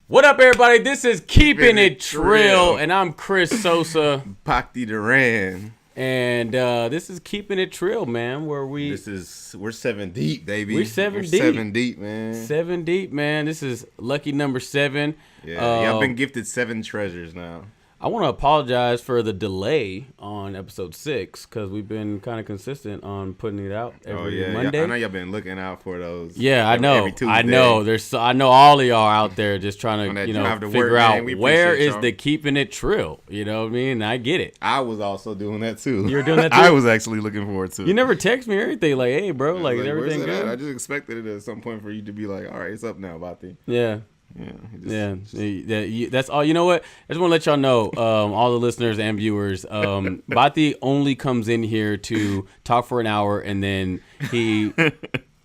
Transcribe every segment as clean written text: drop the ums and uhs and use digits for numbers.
What up, everybody? This is Keepin It Trill, and I'm Chris Sosa. Bhakti Duran. And this is Keepin It Trill, man, where we're 7 deep, baby. We're 7 deep. 7 deep, man. 7 deep, man. This is lucky number 7. Yeah, I've been gifted 7 treasures now. I want to apologize for the delay on episode 6 because we've been kind of consistent on putting it out every Monday. I know y'all been looking out for those. Yeah, I know. Every Tuesday. I know. I know all of y'all out there just trying to figure out where is the Keepin It Trill. You know what I mean? And I get it. I was also doing that too. You were doing that too? I was actually looking forward to it. You never text me or anything like, hey, bro, like everything good? I just expected it at some point for you to be like, all right, it's up now, Bhakti. Yeah. That's all. You know what? I just want to let y'all know, all the listeners and viewers, Bhakti only comes in here to talk for an hour, and then he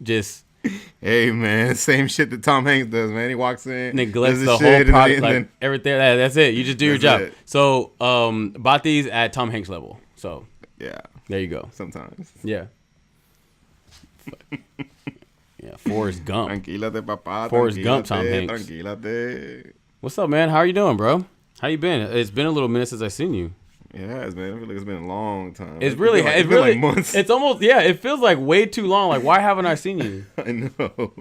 just... Hey, man, same shit that Tom Hanks does, man. He walks in, neglects the whole product, like everything. That's it. You just do your job. It. So, Bhakti's at Tom Hanks level. So, yeah, there you go. Sometimes, yeah. Yeah, Forrest Gump. Tranquilate, papá. Forrest Gump, Tom Hanks. Tranquilate. What's up, man? How are you doing, bro? How you been? It's been a little minute since I seen you. It has, man. I feel like it's been a long time. It's really like months. It's almost, it feels like way too long. Like, why haven't I seen you? I know.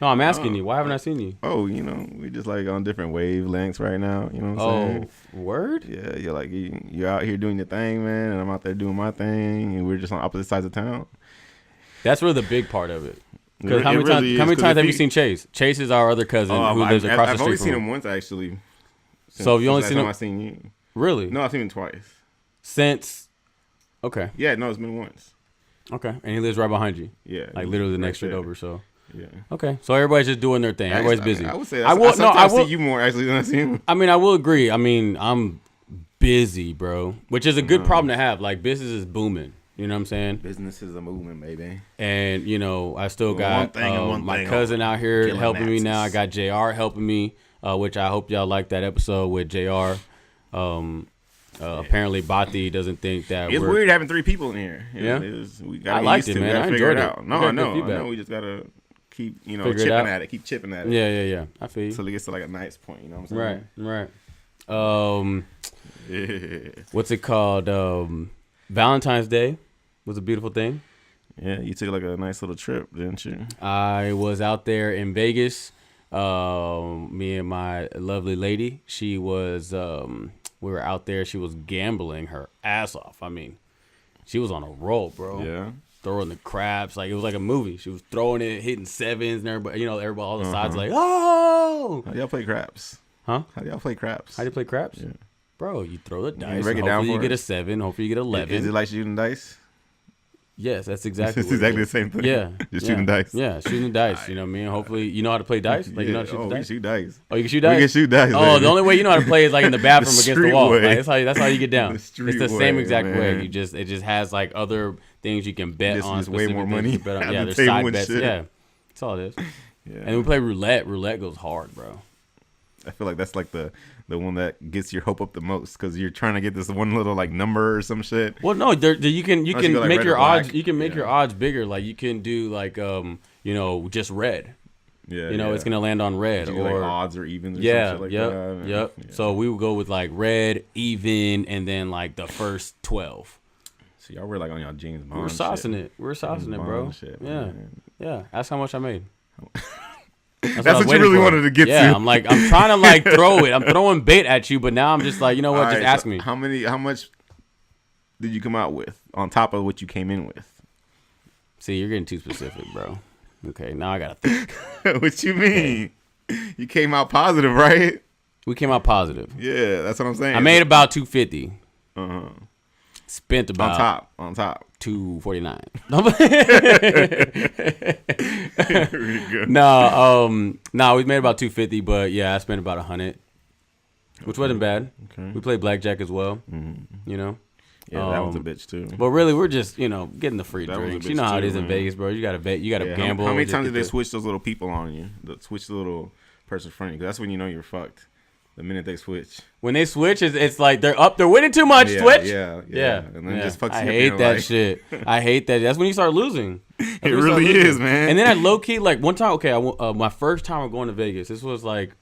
No, I'm asking you. Why haven't I seen you? Oh, we just like on different wavelengths right now. You know what I'm saying? Oh, word? Yeah, you're like, you're out here doing your thing, man, and I'm out there doing my thing, and we're just on opposite sides of town. That's really the big part of it. Because how many times have you seen Chase? Chase is our other cousin who lives across the street. I've only seen him once, actually. So have you only seen him? I've seen you. Really? No, I've seen him twice. Since? Okay. Yeah, no, it's been once. Okay, and he lives right behind you. Yeah. Like literally the next street over. So. Yeah. Okay, so everybody's just doing their thing. Everybody's busy. I would say I see you more actually than I see him. I mean, I will agree. I mean, I'm busy, bro, which is a good problem to have. Like business is booming. You know what I'm saying? Business is a movement, baby. And, I still got my cousin out here helping me now. I got JR helping me, which I hope y'all like that episode with JR. Apparently, Bhakti doesn't think that it's weird having 3 people in here. We gotta I liked it, man. I enjoyed it. No, I know. We just got to keep, chipping at it. Keep chipping at it. Yeah. I feel you. Until it gets to like a nice point, you know what I'm saying? Right. What's it called? Valentine's Day was a beautiful thing. Yeah, you took like a nice little trip, didn't you? I was out there in Vegas. Me and my lovely lady. She was. We were out there. She was gambling her ass off. I mean, she was on a roll, bro. Yeah. Throwing the craps like it was like a movie. She was throwing it, hitting 7s, and everybody, all the sides like, oh. How do y'all play craps? Huh? How do y'all play craps? How do you play craps? Yeah. Bro, you throw the dice. Hopefully you get a 7. Hopefully you get 11. Is it like shooting dice? Yes, that's exactly. It's exactly the same thing. Yeah, just shooting dice. Yeah, shooting dice. You know what I mean? Hopefully, you know how to play dice. Like you know how to shoot dice. We shoot dice. Oh, you can shoot dice. We can shoot dice. Oh, baby. the only way you know how to play is like in the bathroom against the wall. Like, that's how you get down. It's the same exact way. It just has like other things you can bet on. Just way more money. Yeah, there's side bets. Yeah, that's all it is. Yeah. And we play roulette. Roulette goes hard, bro. I feel like that's like the one that gets your hope up the most because you're trying to get this one little like number or some shit. Well, no, you can make your odds. You can make your odds bigger. Like you can do like just red. Yeah. It's gonna land on red or like odds or evens. Or some shit like that. Yep. Yeah. So we would go with like red, even, and then like the first 12. So y'all were like on y'all James Bond. We're saucing it. We're saucing it, bro. Shit, yeah. Ask how much I made. That's what you really wanted to get to. Yeah, I'm trying to like throw it. I'm throwing bait at you, but now I'm just like, you know what? Just ask me. How much did you come out with on top of what you came in with? See, you're getting too specific, bro. Okay, now I gotta think. What you mean? Okay. You came out positive, right? We came out positive. Yeah, that's what I'm saying. I made about 250. Spent about on top 249. Really good. No, we made about 250, but yeah, I spent about 100, which wasn't bad. Okay. We played blackjack as well. Yeah, that was a bitch too. But really, we're just getting the free drinks. You know how it is in Vegas, bro. You gotta bet. You gotta gamble. How many times did they switch those little people on you? Switch the little person in front of you? Because that's when you know you're fucked. The minute they switch. When they switch, it's like they're up. They're winning too much. Switch. Yeah. And then just fucks you up. I hate that shit. I hate that. That's when you start losing. It really is, man. And then I low key, like one time, okay, my first time of going to Vegas, this was like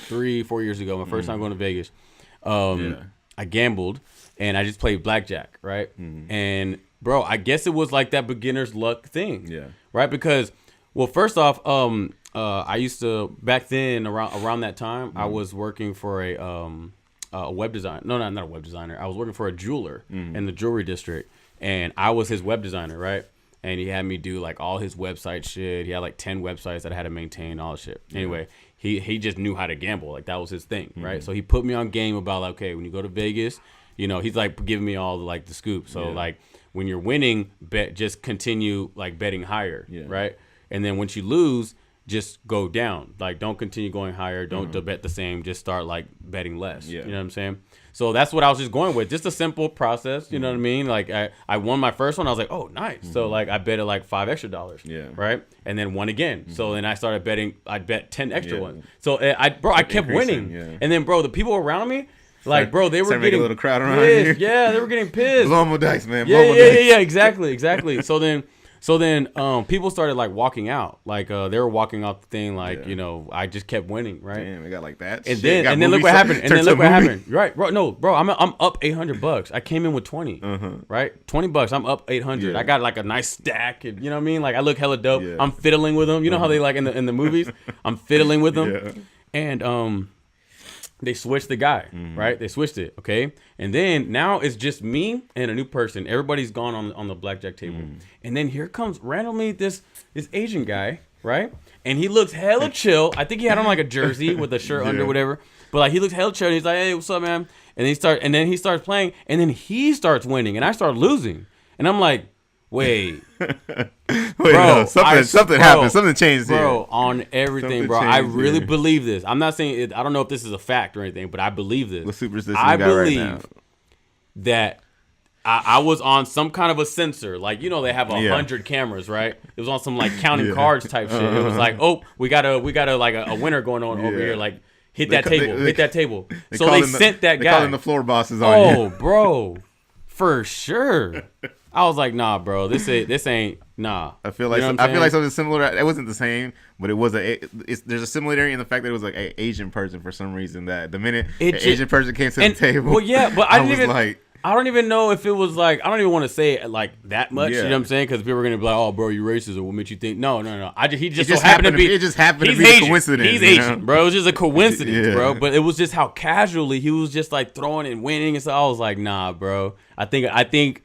3-4 years ago. My first time going to Vegas. I gambled and I just played blackjack, right? And bro, I guess it was like that beginner's luck thing. Yeah. Right? Because, well, first off, I used to back then around that time, I was working for a web designer. No, not a web designer. I was working for a jeweler in the jewelry district, and I was his web designer, right? And he had me do like all his website shit. He had like 10 websites that I had to maintain, all the shit. Anyway, he just knew how to gamble. Like that was his thing, right? So he put me on game about like, okay, when you go to Vegas, you know, he's like giving me all the like the scoop. So like when you're winning, just continue like betting higher, right? And then once you lose, just go down. Like don't continue going higher. Don't bet the same. Just start like betting less. You know what I'm saying? So that's what I was just going with. Just a simple process. You know what I mean? Like I won my first one. I was like, oh, nice. So like I betted like $5 extra. Yeah. Right. And then won again. So then I started betting. I bet 10 extra ones. So I kept winning. Yeah. And then bro, the people around me, like bro, they were getting a little crowd around pissed. Here. Yeah, they were getting pissed. Blow them dice, man. Yeah. Exactly. So then people started like walking out. Like they were walking off the thing like, you know, I just kept winning, right? Damn, it got like that. And then look what happened. Right, bro, no, bro, I'm up $800. I came in with 20. Right? $20. I'm up 800. I got like a nice stack, and you know what I mean? Like I look hella dope. I'm fiddling with them. You know how they like in the movies? I'm fiddling with them. And they switched the guy, right? They switched it, okay? And then now it's just me and a new person. Everybody's gone on the blackjack table. And then here comes randomly this Asian guy, right? And he looks hella chill. I think he had on like a jersey with a shirt under, whatever. But like he looks hella chill. And he's like, hey, what's up, man? And then he starts playing, and then he starts winning, and I start losing. And I'm like, wait, bro, something happened. Something changed here. Bro, on everything, bro. I really believe this. I'm not saying it. I don't know if this is a fact or anything, but I believe this. What superstition I you got believe right now? That I was on some kind of a sensor. Like, you know, they have 100 cameras, right? It was on some like counting cards type shit. It was like, oh, we got a like a winner going on over here. Like, hit that table. So they sent that guy. They calling the floor bosses on you. Oh, bro, for sure. I was like, nah, bro, this ain't nah. I feel like something similar. It wasn't the same, but it was there's a similarity in the fact that it was like an Asian person for some reason. That the minute an Asian person came to the table, well, yeah, but I don't even know if it was like, I don't even want to say it like that much. You know what I'm saying? Because people are gonna be like, oh, bro, you racist, or what made you think? No. He just so happened to be. It just happened to be a coincidence. He's Asian, bro. It was just a coincidence, bro. But it was just how casually he was just like throwing and winning, and so I was like, nah, bro. I think.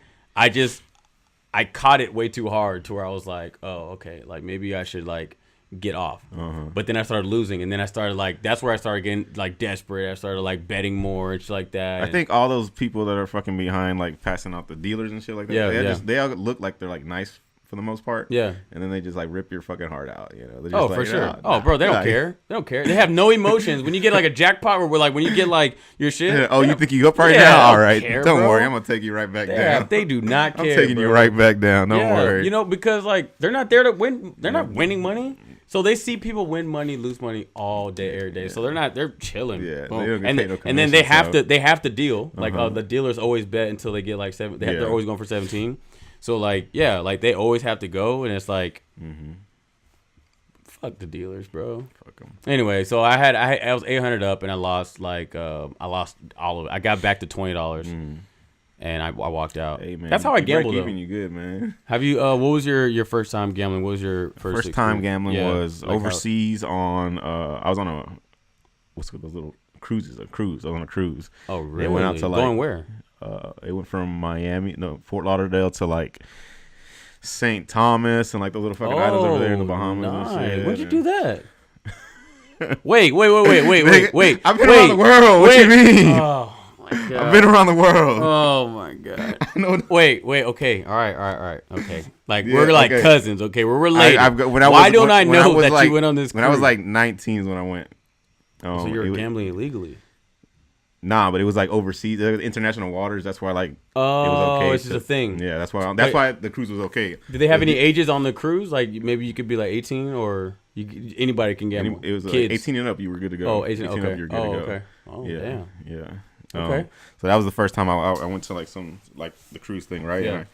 I caught it way too hard to where I was like, oh, okay, like maybe I should like get off. But then I started losing, and then I started like, that's where I started getting like desperate. I started like betting more and shit like that. I think all those people that are fucking behind like passing out the dealers and shit like that, they all look like they're like nice for the most part. Yeah. And then they just like rip your fucking heart out, you know. Oh, for sure. Bro, they don't care. They don't care. They have no emotions. When you get like a jackpot where we're like, when you get like your shit. You think you up right now? All right. Don't worry. I'm going to take you right back down. They do not care. I'm taking you right back down. Don't worry. You know, because like they're not there to win. They're not winning money. So they see people win money, lose money all day, every day. So they're chilling. Yeah. And then they have to deal. Like the dealers always bet until they get like 7. They're always going for 17. So like like they always have to go, and it's like, fuck the dealers, bro. Fuck them. Anyway, so I was 800 up, and I lost all of it. I got back to $20, and I walked out. Hey, man, that's how I gambled. Keeping you good, man. Have you? What was your first time gambling? What was your first time gambling? Was like overseas on. I was on a what's those little cruises? A cruise. I was on a cruise. Oh really? It went out to like going where? It went from Fort Lauderdale to like St. Thomas and like the little fucking islands over there in the Bahamas. Nice. And shit. When'd you do that? wait. I've been around the world. What you mean? Oh my god. I've been around the world. Oh my god. Wait. Okay. All right. Okay. Like we're like cousins. Okay, we're related. Why don't I know that you went on this cruise? When I was like 19 is when I went. So you were gambling illegally. Nah, but it was like overseas, international waters. That's why like it was okay. This is a thing. Yeah, that's why the cruise was okay. Did they have any ages on the cruise? Like maybe you could be like 18 or anybody can gamble. It was 18 and up. You were good to go. Oh, 18 okay. up, you were good to go. Okay. Oh, yeah, damn. Yeah. Okay. So that was the first time I went to like some like the cruise thing, right? Yeah.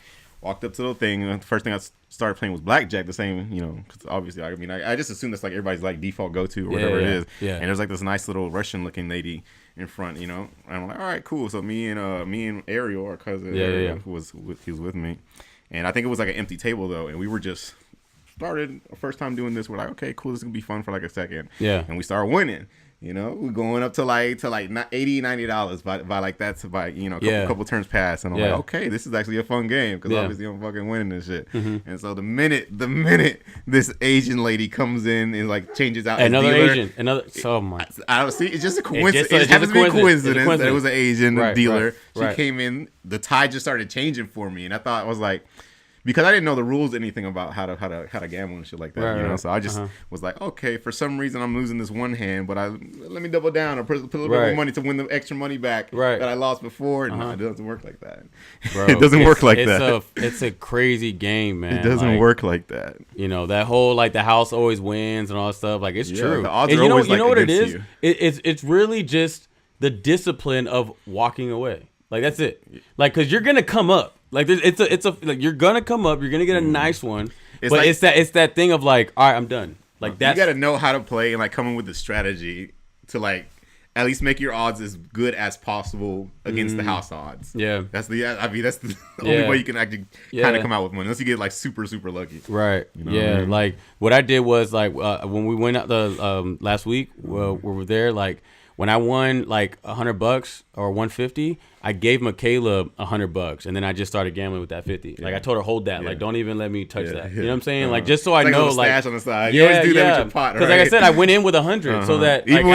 Walked up to the thing, and the first thing I started playing was blackjack. The same, because obviously, I just assume that's like everybody's like default go to or whatever it is. Yeah. And there's like this nice little Russian looking lady in front, and I'm like, all right, cool. So me and Ariel, our cousin, who was with me, and I think it was like an empty table though, and we were just started first time doing this. We're like, okay, cool, this is gonna be fun for like a second. Yeah. And we started winning. We're going up to like $80-$90 by a couple turns past, and I'm like, okay, this is actually a fun game because obviously I'm fucking winning this shit. Mm-hmm. And so the minute this Asian lady comes in and like changes out another Asian, oh my, I don't see. It's just a coincidence. It happens to be a coincidence that it was an Asian dealer. She came in, the tide just started changing for me, and I was like. Because I didn't know the rules, anything about how to gamble and shit like that, So I just was like, okay, for some reason I'm losing this one hand, but let me double down or put a little bit more money to win the extra money back that I lost before. No, it doesn't work like that. Bro, it doesn't work like that. It's a crazy game, man. It doesn't work like that. That whole like the house always wins and all that stuff. Like it's true. The odds are always what it is? You. It's really just the discipline of walking away. Like that's it. Like because you're gonna come up. Like it's a like you're gonna come up, you're gonna get a nice one, but it's that thing of like, all right, I'm done. Like that. You gotta know how to play and like come in with the strategy to like at least make your odds as good as possible against the house odds. Yeah, that's the only way you can actually kind of come out with money unless you get like super super lucky. Right. Yeah. I mean? Like what I did was like when we went out the last week, we were there like. When I won like $100 or 150, I gave Michaela $100, and then I just started gambling with that 50. Like I told her, hold that. Like don't even let me touch that. You know what I'm saying? Like just so I know, like stash on the side. You always do that with your pot, right? Because like I said, I went in with 100, so that even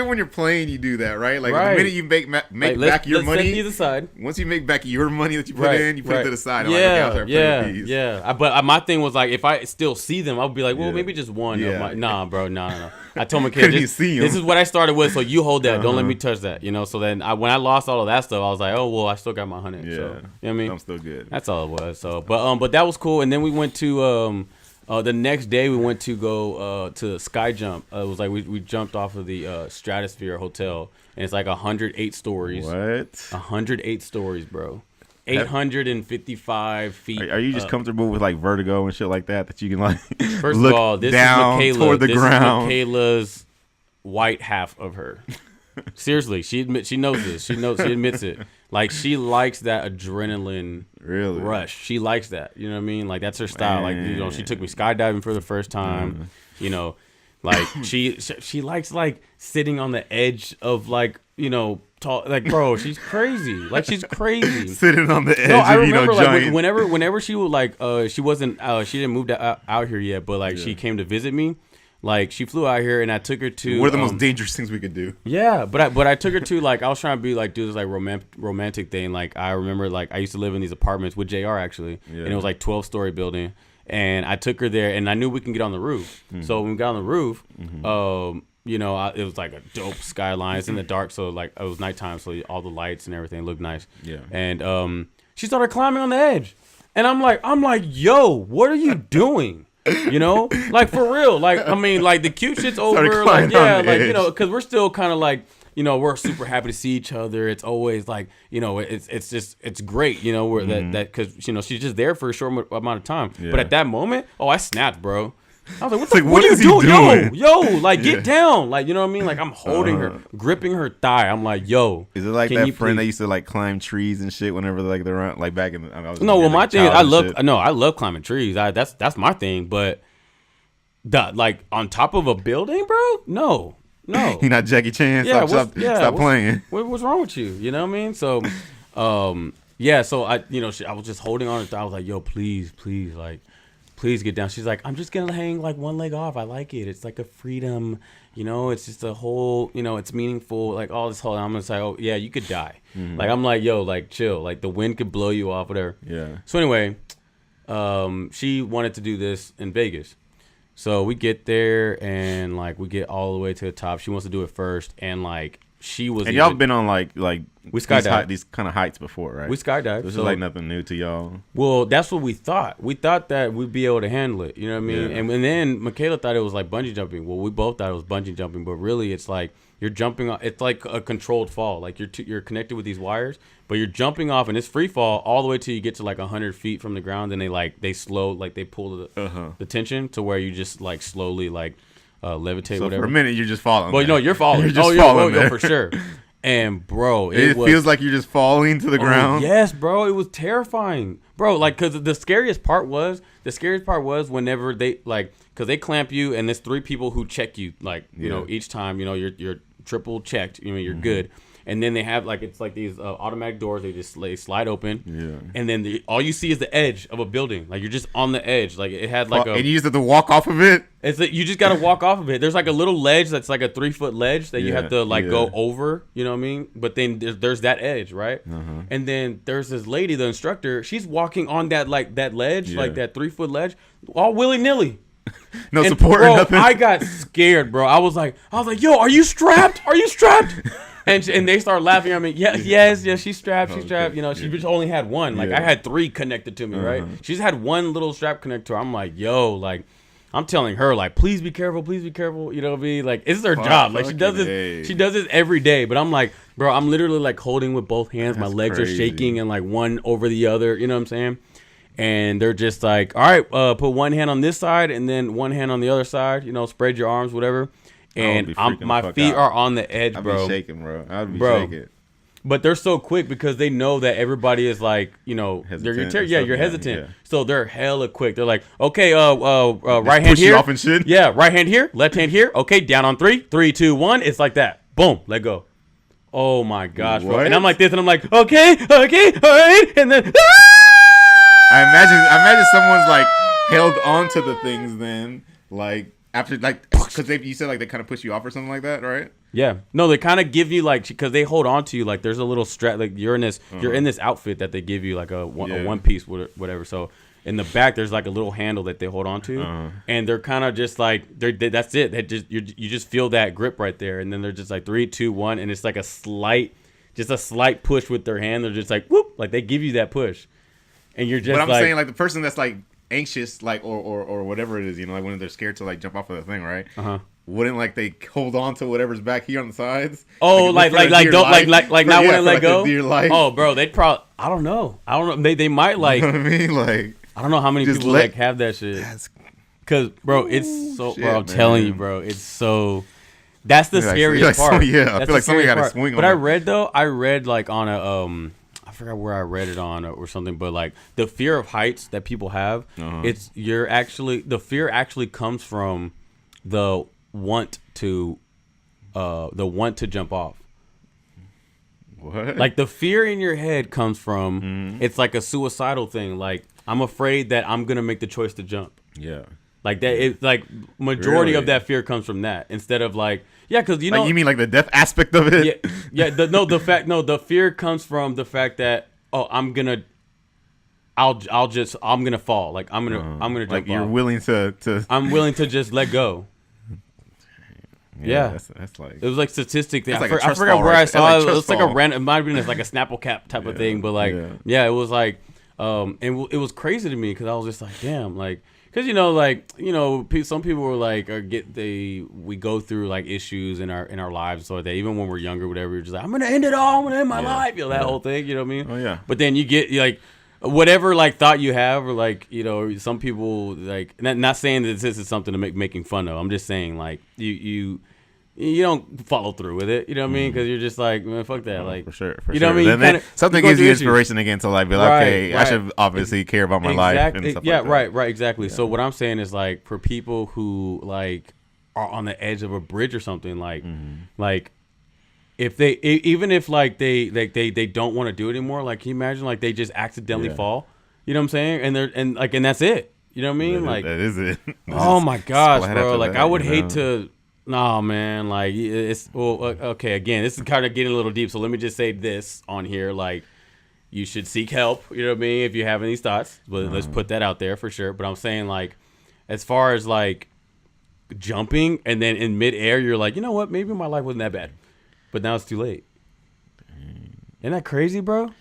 when you're playing, you do that, right? Like the minute you make back your money, set these aside. Once you make back your money that you put in, you put it to the side. Yeah. But my thing was like, if I still see them, I would be like, well, maybe just one. Nah, bro, no. I told Michaela, this is what I started with, so you hold that. Don't let me touch that. So then when I lost all of that stuff, I was like, oh well, I still got my 100. Yeah, so, you know what I mean, I'm still good. That's all it was. So, but that was cool. And then we went to the next day we went to go to Sky Jump. It was like we jumped off of the Stratosphere Hotel, and it's like 108 stories. What? 108 stories, bro. 855 feet. Are you just comfortable with like vertigo and shit like that you can like first look of all, this down is Michaela. Toward the ground. Is Michaela's white half of her. Seriously, she knows this. She admits it. Like she likes that adrenaline rush. She likes that. You know what I mean? Like that's her style. Man. Like she took me skydiving for the first time. Like she likes like sitting on the edge of like tall. Like bro, she's crazy. Like she's crazy. Sitting on the edge. No, I remember like whenever she would like she wasn't she didn't move out here yet, but like she came to visit me. Like she flew out here and I took her to. What are the most dangerous things we could do? Yeah, but I took her to like I was trying to do this like romantic thing. Like I remember like I used to live in these apartments with JR actually, and it was like 12-story building. And I took her there, and I knew we can get on the roof. Mm-hmm. So when we got on the roof, it was like a dope skyline. It's in the dark, so like it was nighttime, so all the lights and everything looked nice. Yeah. And she started climbing on the edge, and I'm like, yo, what are you doing? Like for real. Like I mean, like the cute shit's over. Like because we're still kind of like. We're super happy to see each other. It's always like, it's great, we're that because, she's just there for a short amount of time. Yeah. But at that moment, I snapped, bro. I was like, what are you doing? Yo, like get down. Like, you know what I mean? Like I'm holding her, gripping her thigh. I'm like, yo. Is it like that friend that used to like climb trees and shit whenever like they're on, like back in the my thing is I love climbing trees. That's my thing. But like on top of a building, bro? No. You're not Jackie Chan. Stop playing. What's wrong with you? You know what I mean? So, so I was just holding on. I was like, yo, please, like, please get down. She's like, I'm just gonna hang like one leg off. I like it. It's like a freedom. It's just a whole. It's meaningful. Like all this whole. I'm gonna say, oh yeah, you could die. Mm-hmm. Like I'm like, yo, like chill. Like the wind could blow you off, whatever. Yeah. So anyway, she wanted to do this in Vegas. So we get there and like we get all the way to the top. She wants to do it first, and like she was. And y'all been on like we skydived these kind of heights before, right? We skydived. This is like nothing new to y'all. Well, that's what we thought. We thought that we'd be able to handle it. You know what I mean? Yeah. And then Michaela thought it was like bungee jumping. Well, we both thought it was bungee jumping, but really it's like you're jumping off. It's like a controlled fall. Like you're connected with these wires, but you're jumping off, and it's free fall all the way till you get to like 100 feet from the ground. And they slow, like they pull the tension to where you just like slowly like levitate. So whatever. for a minute, you're just falling. Well, no, you're falling. You're just falling for sure. And bro, it feels like you're just falling to the ground. Yes, bro, it was terrifying, bro. Like, cause the scariest part was whenever they like, cause they clamp you, and there's 3 people who check you, like you know, each time, you know, you're triple checked, you know, you're good. And then they have like, it's like these automatic doors. They slide open. And then all you see is the edge of a building. Like you're just on the edge. Like it had like and you just have to walk off of it. It's like you just got to walk off of it. There's like a little ledge that's like a 3-foot ledge that you have to like go over. You know what I mean? But then there's that edge, right? And then there's this lady, the instructor. She's walking on that ledge, like that 3-foot ledge, all willy nilly. No support or nothing. I got scared, bro. I was like, yo, are you strapped? Are you strapped? And they start laughing at me. Yes, she's strapped. She's strapped. You know, she just only had one. Like I had 3 connected to me, right? She's had one little strap connected to her. I'm like, yo, like, I'm telling her, like, please be careful. You know what I mean? Like, it's her job. Like, she does this every day. But I'm like, bro, I'm literally like holding with both hands. My legs are shaking and like one over the other. You know what I'm saying? And they're just like, all right, put one hand on this side and then one hand on the other side. You know, spread your arms, whatever. And my feet are on the edge, bro. I'd be shaking, bro. I'd be shaking. But they're so quick because they know that everybody is like, you know, you're hesitant. Yeah. So they're hella quick. They're like, okay, right hand here. Off and shit. Yeah, right hand here, left hand here. Okay, down on 3. 3, 2, 1. It's like that. Boom, let go. Oh my gosh, bro. And I'm like this, and I'm like, okay, all right, and then. I imagine someone's like held onto the things then, like. After, like, because you said, like, they kind of push you off or something like that, right? Yeah. No, they kind of give you, like, because they hold on to you. Like, there's a little strap. Like, you're in this outfit that they give you, like, a one piece, whatever. So, in the back, there's, like, a little handle that they hold on to. And they're kind of just, like, that's it. You just feel that grip right there. And then they're just, like, 3, 2, 1. And it's, like, a slight push with their hand. They're just, like, whoop. Like, they give you that push. And you're just, but I'm saying, like, the person that's, like, anxious, like, or whatever it is, you know, like when they're scared to like jump off of the thing, right? Wouldn't like they hold on to whatever's back here on the sides? Oh, like not want to let go? Oh, bro, they'd probably. I don't know. They might like. You know what I mean, like, I don't know how many people like have that shit. Cause, bro, it's so. Shit, bro, I'm telling you, bro, it's so. That's the scariest part. I feel like somebody got to swing on. But I read like on a I forgot where I read it on or something, but like the fear of heights that people have, the fear actually comes from the want to jump off. What? Like the fear in your head comes from it's like a suicidal thing. Like I'm afraid that I'm gonna make the choice to jump. Yeah. Like that, it's like majority of that fear comes from that instead of like. Yeah, because you know, like, you mean like the death aspect of it? Yeah. The fear comes from the fact that I'm gonna fall. Like I'm gonna jump like you're off. willing to. I'm willing to just let go. Yeah. That's like it was like statistic. I forgot where I saw it. It was like a random. It might have been like a Snapple cap type of thing, but like it was like and it was crazy to me because I was just like, damn, like. Because, some people were like, we go through like issues in our lives. So that even when we're younger, whatever, you're just like, I'm going to end it all. I'm going to end my life. That whole thing. You know what I mean? Oh, yeah. But then you get like whatever like thought you have or like, some people like, not saying that this is something to making fun of. I'm just saying like you don't follow through with it. You know what I mean? Because you're just like, man, fuck that. Like, for sure. You know what I mean? Something gives you inspiration again to like be like, okay, I should obviously care about my life. And stuff like that. Right, exactly. Yeah. So what I'm saying is like for people who like are on the edge of a bridge or something, like, like if they they don't want to do it anymore, like can you imagine like they just accidentally fall? You know what I'm saying? And that's it. You know what I mean? That is it. Oh my gosh, bro! Like I would hate to. No, man, like it's okay. Again, this is kind of getting a little deep, so let me just say this on here: like, you should seek help. You know what I mean? If you have any thoughts, but let's put that out there for sure. But I'm saying like, as far as like jumping and then in midair, you're like, you know what? Maybe my life wasn't that bad, but now it's too late. Isn't that crazy, bro?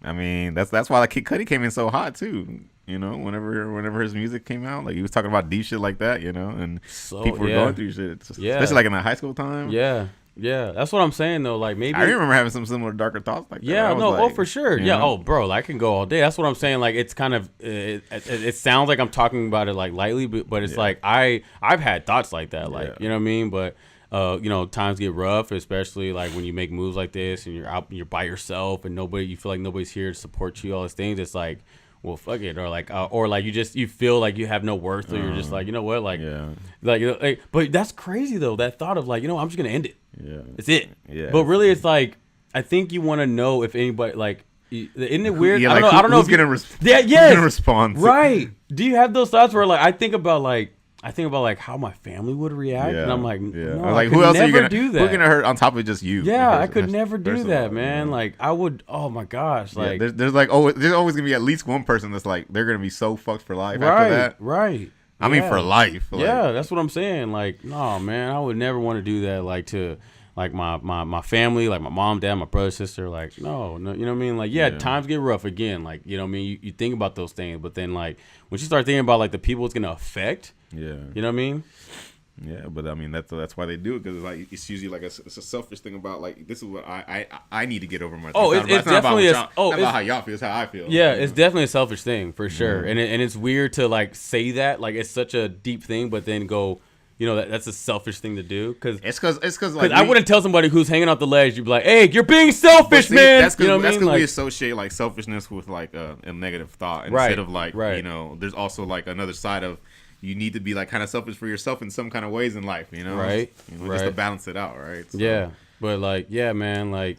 I mean, that's why like Kid Cudi came in so hot too. You know, whenever his music came out, like he was talking about deep shit like that. You know, and So, people were going through shit, especially like in that high school time. Yeah. Yeah, that's what I'm saying though. Like maybe I remember having some similar darker thoughts like that. Yeah, no, like, for sure. Yeah, know? bro, I can go all day. That's what I'm saying. Like it's kind of it sounds like I'm talking about it like lightly, but it's like I've had thoughts like that. Like you know what I mean. But you know, times get rough, especially like when you make moves like this and you're by yourself and you feel like nobody's here to support you. All these things. It's like, well, fuck it, or like you feel like you have no worth, or you're just like, you know what, like but that's crazy though. That thought of like, you know, I'm just gonna end it. Yeah, it's it. Yeah, but really, it's like I think you want to know if anybody like. Isn't it weird? Yeah, I don't know. Who's gonna respond? Right? Do you have those thoughts where like I think about like how my family would react, and I'm like, no, like who else are you gonna do that? Who's gonna hurt on top of just you? Yeah, I could never do that, man. Like I would. Oh my gosh, like there's always gonna be at least one person that's like they're gonna be so fucked for life after that. Right. I mean, for life. Like, yeah, that's what I'm saying. Like, no, man, I would never want to do that. Like to. Like my family, like my mom, dad, my brother, sister, like no, you know what I mean? Like times get rough again. Like you know what I mean? You think about those things, but then like when you start thinking about like the people it's gonna affect, you know what I mean? Yeah, but I mean that's why they do it, because it's like it's usually like it's a selfish thing about like this is what I need to get over myself. Oh, it's definitely not about how y'all feel. It's how I feel. Yeah, it's definitely a selfish thing for sure, and it's weird to like say that like it's such a deep thing, but then go. You know that's a selfish thing to do because like I wouldn't tell somebody who's hanging off the ledge. You'd be like, "Hey, you're being selfish, man." That's because you know what I mean? we associate like selfishness with like a negative thought instead of like you know. There's also like another side of you need to be like kind of selfish for yourself in some kind of ways in life. You know, right? Just to balance it out, right? So. Yeah, but like, yeah, man, like.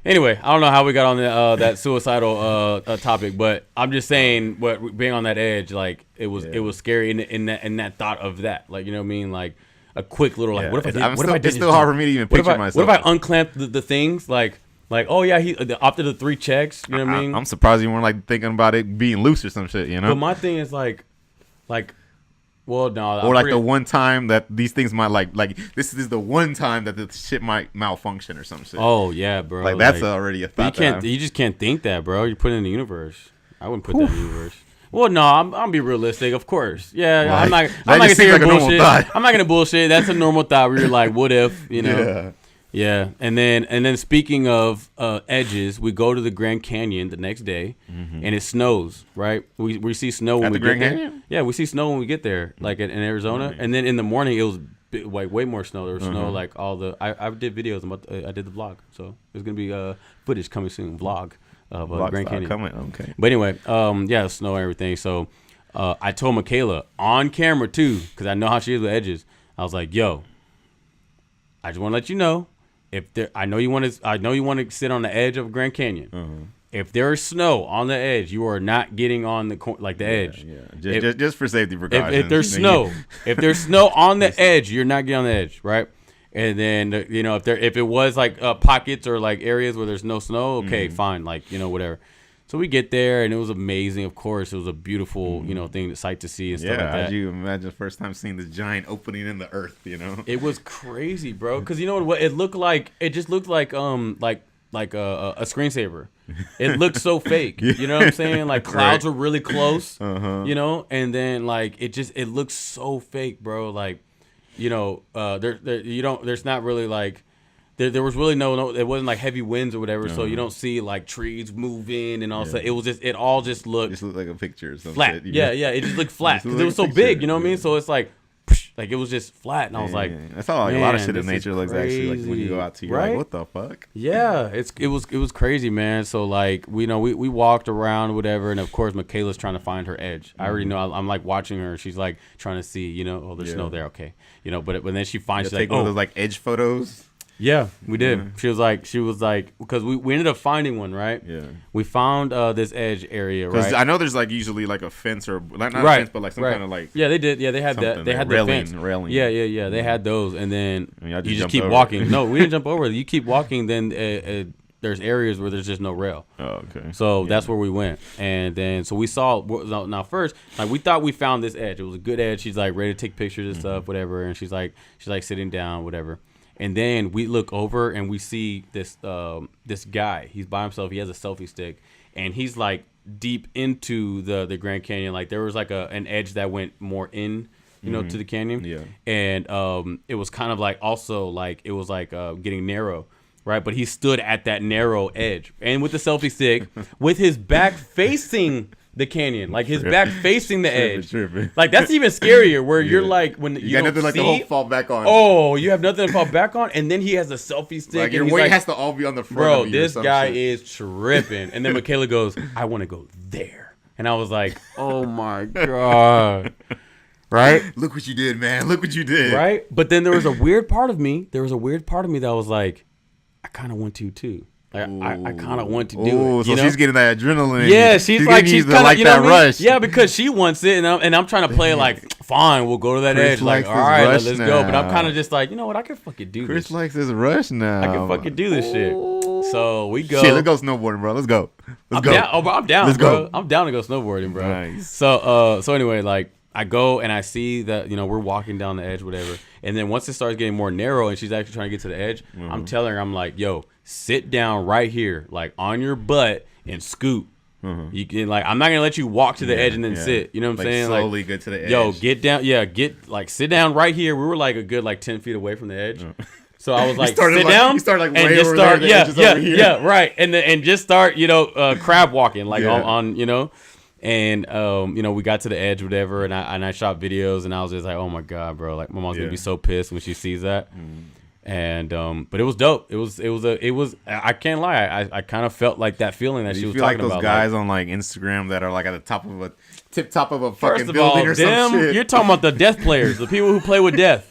Anyway, I don't know how we got on the, that suicidal topic, but I'm just saying, but being on that edge, like it was scary in that thought of that, like you know what I mean, like a quick little like, what if I did? It's still hard for me to even picture myself. What if I unclamped the things like oh yeah, he opted the 3 checks, you know what I mean? I'm surprised you weren't like thinking about it being loose or some shit, you know. But my thing is like. Well, no. Or like the one time that these things might like this is the one time that the shit might malfunction or some shit. Oh yeah, bro. Like that's already a thought. You just can't think that, bro. You put it in the universe. I wouldn't put that in the universe. Well, no, I'm be realistic, of course. Yeah, like, I'm not gonna say like bullshit. I'm not gonna bullshit. That's a normal thought where you're like, what if, you know? Yeah. And then speaking of edges, we go to the Grand Canyon the next day, and it snows. Right? We see snow when we get there. Yeah, we see snow when we get there, like in Arizona. Nice. And then in the morning, it was like way more snow. There was snow like all the. I did videos about. I did the vlog, so there's gonna be footage coming soon. Vlog of Grand Canyon. Okay. But anyway, yeah, snow and everything. So I told Michaela on camera too, because I know how she is with edges. I was like, yo, I just want to let you know. I know you want to sit on the edge of Grand Canyon. If there is snow on the edge, you are not getting on the edge. Yeah. Just for safety precautions. If there's snow, if there's snow on the edge, you're not getting on the edge, right? And then you know if it was like pockets or like areas where there's no snow, okay, fine, like you know whatever. So we get there, and it was amazing. Of course, it was a beautiful, you know, sight to see and stuff like that. Yeah, how'd you imagine the first time seeing this giant opening in the earth? You know, it was crazy, bro. Because you know what it looked like? It just looked like a screensaver. It looked so fake. You know what I'm saying? Like clouds were really close. You know, and then like it looks so fake, bro. Like, you know, there's not really like. There was really no, it wasn't like heavy winds or whatever, so you don't see like trees moving and all that. It was it all just looked like a picture or something. Flat. Shit, it just looked flat because it was so big, you know what I mean? So it's like it was just flat, and I was like, that's how like a lot of shit in nature looks actually. Like when you go out to, you're like, what the fuck? Yeah, it was crazy, man. So like we walked around whatever, and of course Michaela's trying to find her edge. I already know. I'm like watching her. She's like trying to see, you know, there's snow there, okay, you know. But then she finds she's like, one of those like edge photos. Yeah, we did. Yeah. She was like, because we ended up finding one, right? Yeah. We found this edge area, right? Because I know there's like usually like a fence or not a fence, but like some kind of like. Yeah, they did. Yeah, they had that. They had the fence. Railing. Yeah. They had those, and then you just keep walking. No, we didn't jump over. You keep walking, then there's areas where there's just no rail. Oh, okay. So that's where we went, and then so we saw. Now first, like we thought we found this edge. It was a good edge. She's like ready to take pictures and stuff, whatever. And she's like sitting down, whatever. And then we look over and we see this guy. He's by himself. He has a selfie stick, and he's like deep into the Grand Canyon. Like there was like an edge that went more in, you know, to the canyon. Yeah. And it was kind of like also like it was like getting narrow, right? But he stood at that narrow edge and with the selfie stick, with his back facing the canyon, like his back facing the edge. Like that's even scarier. Where you're like when you got don't nothing like see, the whole fall back on. Oh, you have nothing to fall back on, and then he has a selfie stick. Like your and weight has to all be on the front. Bro, of you this guy shit. is tripping. And then Michaela goes, "I want to go there," and I was like, "Oh my god." Right? Look what you did, man. Look what you did. Right? But then there was a weird part of me. There was a weird part of me that was like, I kind of want to too. Like, I kind of want to do it. So she's getting that adrenaline. Yeah, she's kind of like that rush. Yeah, because she wants it, and I'm trying to play like, fine, we'll go to that edge. Like, all right, let's go. But I'm kind of just like, you know what? I can fucking do Chris this. likes his rush now. I can fucking do this shit. So we go. Shit, let's go snowboarding, bro. Let's go. I'm down. Oh, bro, I'm down. Let's bro. go. I'm down to go snowboarding, bro. Nice. So anyway, like I go and I see that, you know, we're walking down the edge, whatever. And then once it starts getting more narrow and she's actually trying to get to the edge, I'm telling her, I'm like, yo, sit down right here, like on your butt and scoot. You can like, I'm not gonna let you walk to the edge and then sit. You know what I'm saying? Slowly get to the edge. Yo, get down. Yeah, sit down right here. We were like a good like 10 feet away from the edge. So I was like, sit down. You started like and way just over start, there. Yeah, right. And just start, you know, crab walking like on, you know. And you know, we got to the edge, whatever, and I shot videos, and I was just like, oh my god, bro, like my mom's gonna be so pissed when she sees that. And but it was dope. It was I can't lie, I kind of felt like that feeling that she was talking about. You feel like those guys on like Instagram that are like at the top of a tip top of a fucking building all, or some shit. You're talking about the death players, the people who play with death.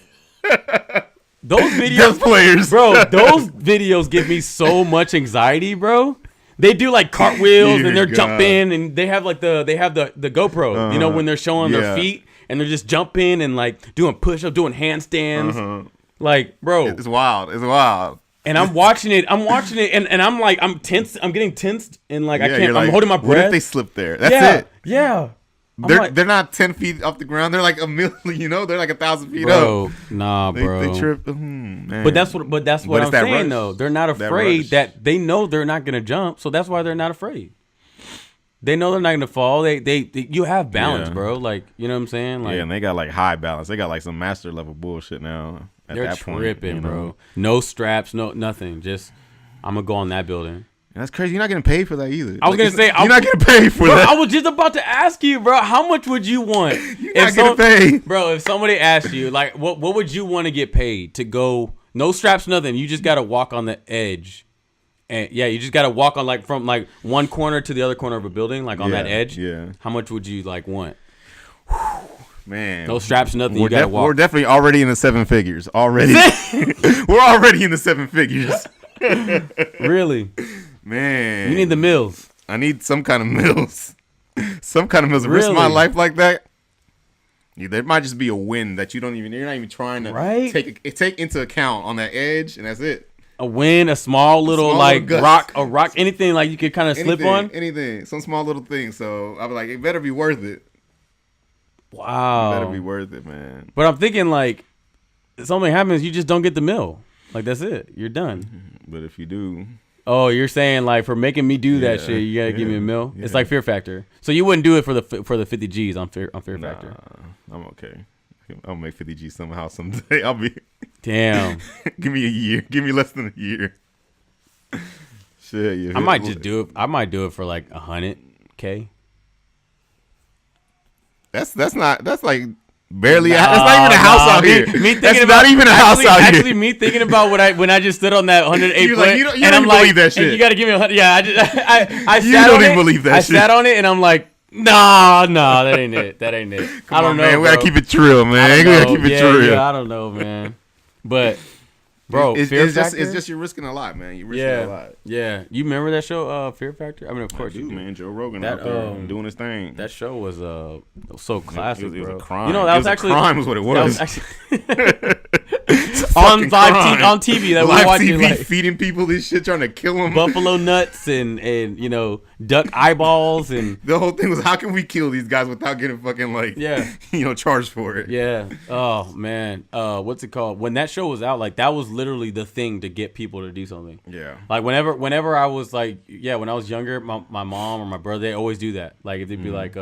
Those videos, death players, bro. Those videos give me so much anxiety, bro. They do like cartwheels and they're jumping, and they have the GoPro, you know, when they're showing their feet and they're just jumping and like doing push-ups, doing handstands. Like, bro, it's wild. It's wild. And I'm watching it, and I'm like, I'm tense. I'm getting tensed, and like I can't. Like, I'm holding my breath. What if they slip there? That's it. Yeah. They're not 10 feet off the ground. They're like a million. You know, they're like 1,000 feet bro, up. Nah, bro. They trip. Man. But that's what I'm saying rush. though. They're not afraid that they know they're not gonna jump, so that's why they're not afraid. They know they're not gonna fall. They you have balance, bro. Like, you know what I'm saying? Like, and they got like high balance. They got like some master level bullshit now. They're tripping, bro. No straps, no nothing. Just I'm gonna go on that building. That's crazy. You're not getting paid for that either. I was gonna say you're not getting paid for that. I was just about to ask you, bro. How much would you want? You're not getting paid, bro. If somebody asked you, like, what would you want to get paid to go? No straps, nothing. You just gotta walk on the edge, and you just gotta walk on like from like one corner to the other corner of a building, like on that edge. Yeah. How much would you like want? Man, no straps, nothing. You gotta walk. We're definitely already in the 7 figures. Already, we're already in the 7 figures. Really. Man, you need the mills. I need some kind of mills. Some kind of mills. Risk my life like that. Yeah, there might just be a win that you're not even trying to take into account on that edge, and that's it. A win, a small little like rock, anything like you could kind of slip on. Anything, some small little thing. So I was like, it better be worth it. Wow, it better be worth it, man. But I'm thinking like, if something happens, you just don't get the mill. Like that's it. You're done. But if you do. Oh, you're saying like for making me do that shit, you gotta give me a mill. It's like Fear Factor. So you wouldn't do it for the 50 G's on Fear Factor. I'm okay. I'll make 50 G's somehow someday. I'll be. Damn. Give me a year. Give me less than a year. Shit. Yeah. I might just do it. I might do it for like $100K. That's like. Barely. That's not even a house out here. Me thinking that's about not even a house out here. Actually, me thinking about when I just stood on that 108 foot, like, you don't and I'm like, believe that and shit. You got to give me 100. Yeah, I you sat don't on even it. believe that. I shit. sat on it, and I'm like, nah, that ain't it. That ain't it. Come I don't on, know, man. bro. We gotta keep it trill, man. We gotta keep it trill. Yeah, I don't know, man. But bro, it's Fear Factor? just you're risking a lot, man. You're risking a lot. Yeah. You remember that show, Fear Factor? I mean, of course you do, man. Joe Rogan out there doing his thing. That show was so classic. It was bro. a crime. You know, that was actually a crime, was what it was. That was actually on TV that we're watching, TV, feeding people this shit, trying to kill them. Buffalo nuts and duck eyeballs, and the whole thing was, how can we kill these guys without getting fucking charged for it? Yeah. Oh man. What's it called? When that show was out, like that was literally the thing to get people to do something. Yeah. Like whenever I was when I was younger, my mom or my brother, they always do that. Like if they'd be like,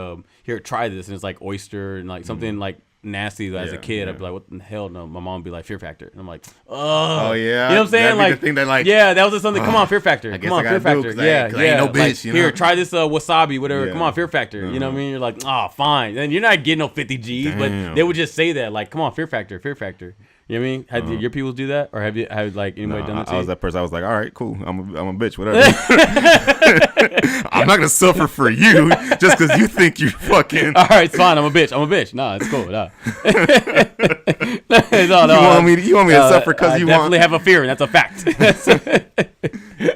here, try this, and it's like oyster and like something like nasty as a kid. I'd be like, what the hell? No, my mom would be like, Fear Factor, and I'm like, oh yeah, you know what I'm saying? Like, the thing that that was something. Come on, Fear Factor. Come on, Fear Factor. Yeah, ain't no bitch. Here, try this wasabi, whatever. Come on, Fear Factor. You know what I mean? You're like, oh, fine. And you're not getting no 50 G's, but they would just say that, like, come on, Fear Factor, Fear Factor. You know what I mean? Have your people do that, or have like anybody done that to you? I was that person. I was like, all right, cool. I'm a bitch, whatever. I'm not gonna suffer for you just because you think you fucking. All right, it's fine. I'm a bitch. Nah, it's cool. Nah. You want me to suffer because you definitely have a fear, and that's a fact.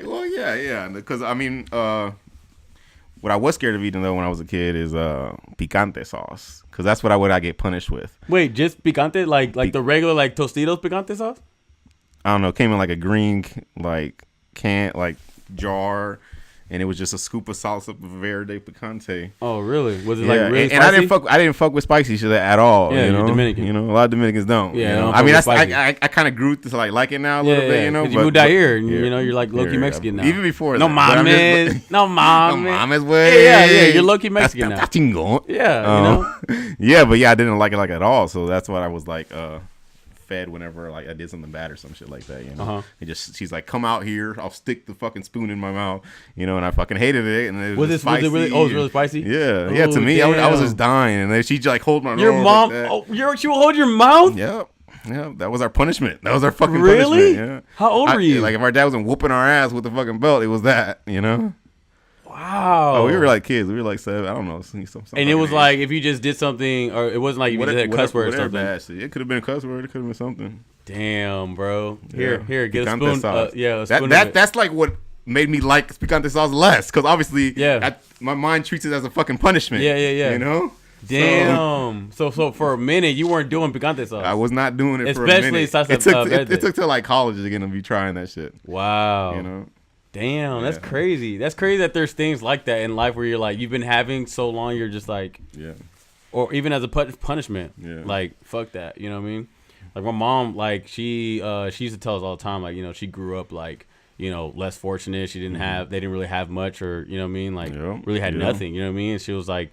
Well, yeah. Because I mean, what I was scared of eating though when I was a kid is picante sauce, because that's what I get punished with. Wait, just picante, like the regular like Tostitos picante sauce? I don't know. It came in like a green can jar, and it was just a scoop of salsa verde picante. Oh, really? Was it like really spicy? And I didn't fuck with spicy shit at all. Yeah, you know? You're Dominican. You know, a lot of Dominicans don't. Yeah, you know? I mean, I kind of grew to like it now a little bit. You know, but you moved out here, and you know, you're like low-key Mexican now. Even before no mames, no mames way. Yeah, you're low-key Mexican now. Yeah, yeah, but I didn't like it at all. So that's what I was like. Fed whenever like I did something bad or some shit like that, you know. She's like, come out here, I'll stick the fucking spoon in my mouth, you know, and I fucking hated it. And it was spicy. Was it really? Oh, it was really spicy. Yeah, to me, I was just dying, and then she'd like hold my your mom. Like she will hold your mouth. Yeah, that was our punishment. That was our fucking really? punishment. Yeah. How old were you? Like if our dad wasn't whooping our ass with the fucking belt, it was that, you know. Wow. Oh, we were like kids. We were like 7. I don't know. And it was like if you just did something, or it wasn't like you just had a cuss word or something. Bad shit. It could have been a cuss word. It could have been something. Damn, bro. Here, get a spoon. Sauce. A spoon. That's like what made me like picante sauce less, because obviously, my mind treats it as a fucking punishment. Yeah. You know. Damn. So for a minute you weren't doing picante sauce. I was not doing it. Especially for a minute. It took till like college again to be trying that shit. Wow. You know. Damn, that's crazy. That's crazy that there's things like that in life where you're like, you've been having so long, you're just like, or even as a punishment, like fuck that, you know what I mean? Like my mom, like she used to tell us all the time, like, you know, she grew up like, you know, less fortunate. She didn't they didn't really have much, or you know what I mean, like really had nothing, you know what I mean? And she was like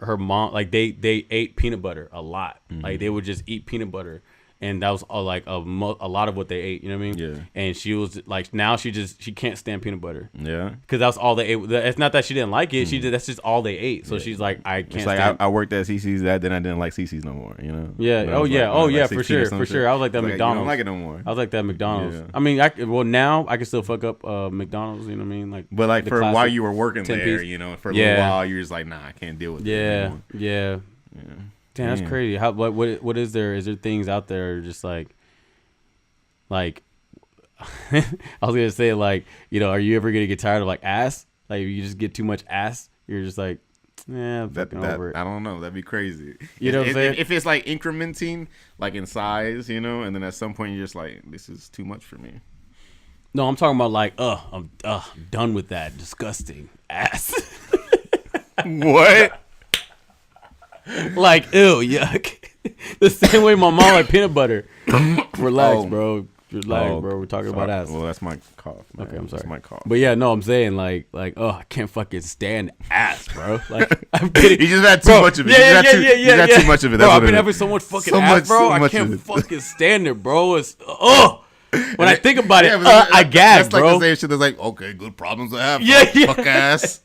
her mom, like they ate peanut butter a lot, like they would just eat peanut butter. And that was like a lot of what they ate, you know what I mean? Yeah. And she was like, now she can't stand peanut butter. Yeah. Because that's all they ate. It's not that she didn't like it. That's just all they ate. So she's like, I can't. It's like I worked at CC's, then I didn't like CC's no more. You know? Yeah. For sure. I was like that McDonald's. I don't like it no more. I was like that McDonald's. Yeah. I mean, now I can still fuck up McDonald's. You know what I mean? Like, but like for while you were working there, you know, for a little while, you're just like, nah, I can't deal with it anymore. Yeah. Damn, that's crazy. How what is there? Is there things out there just like I was gonna say, like, you know, are you ever gonna get tired of like ass? Like if you just get too much ass, you're just like, over it. I don't know. That'd be crazy. You know what I'm saying? If it's like incrementing, like in size, you know, and then at some point you're just like, this is too much for me. No, I'm talking about like, I'm done with that disgusting ass. What? Like, ew, yuck. The same way my mom like peanut butter. Relax, bro. Relax, bro. We're talking about ass. Well, that's my cough, man. Okay, I'm sorry. That's my cough. But yeah, no, I'm saying like, I can't fucking stand ass, bro. Like, I'm kidding. You just had too much of it. You got too much of it. Bro, I've been having so much fucking ass, bro. I can't fucking stand it, bro. It's when I think about it, I gag, bro. That's like the same shit that's like, okay, good problems to have. Fuck ass.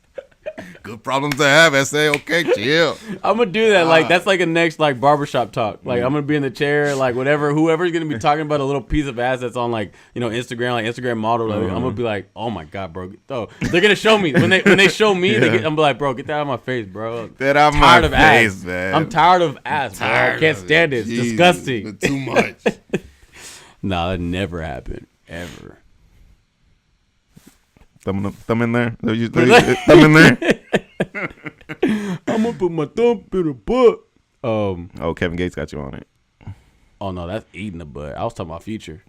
Good problems to have. I say, okay, chill. I'm gonna do that. Like that's like a next like barbershop talk. Like I'm gonna be in the chair, like whoever's gonna be talking about a little piece of ass that's on like, you know, Instagram, like Instagram model. Like, I'm gonna be like, oh my god, bro. Oh, they're gonna show me when they show me. I'm like, bro, get that out of my face, bro. Get out of my face, man. I'm tired of ass, bro. I can't stand it. It's disgusting. Too much. Nah, that never happened ever. Thumb in there. Thumb in there. I'm gonna put my thumb in the butt. Oh, Kevin Gates got you on it. Oh no, that's eating the bud. I was talking about Future,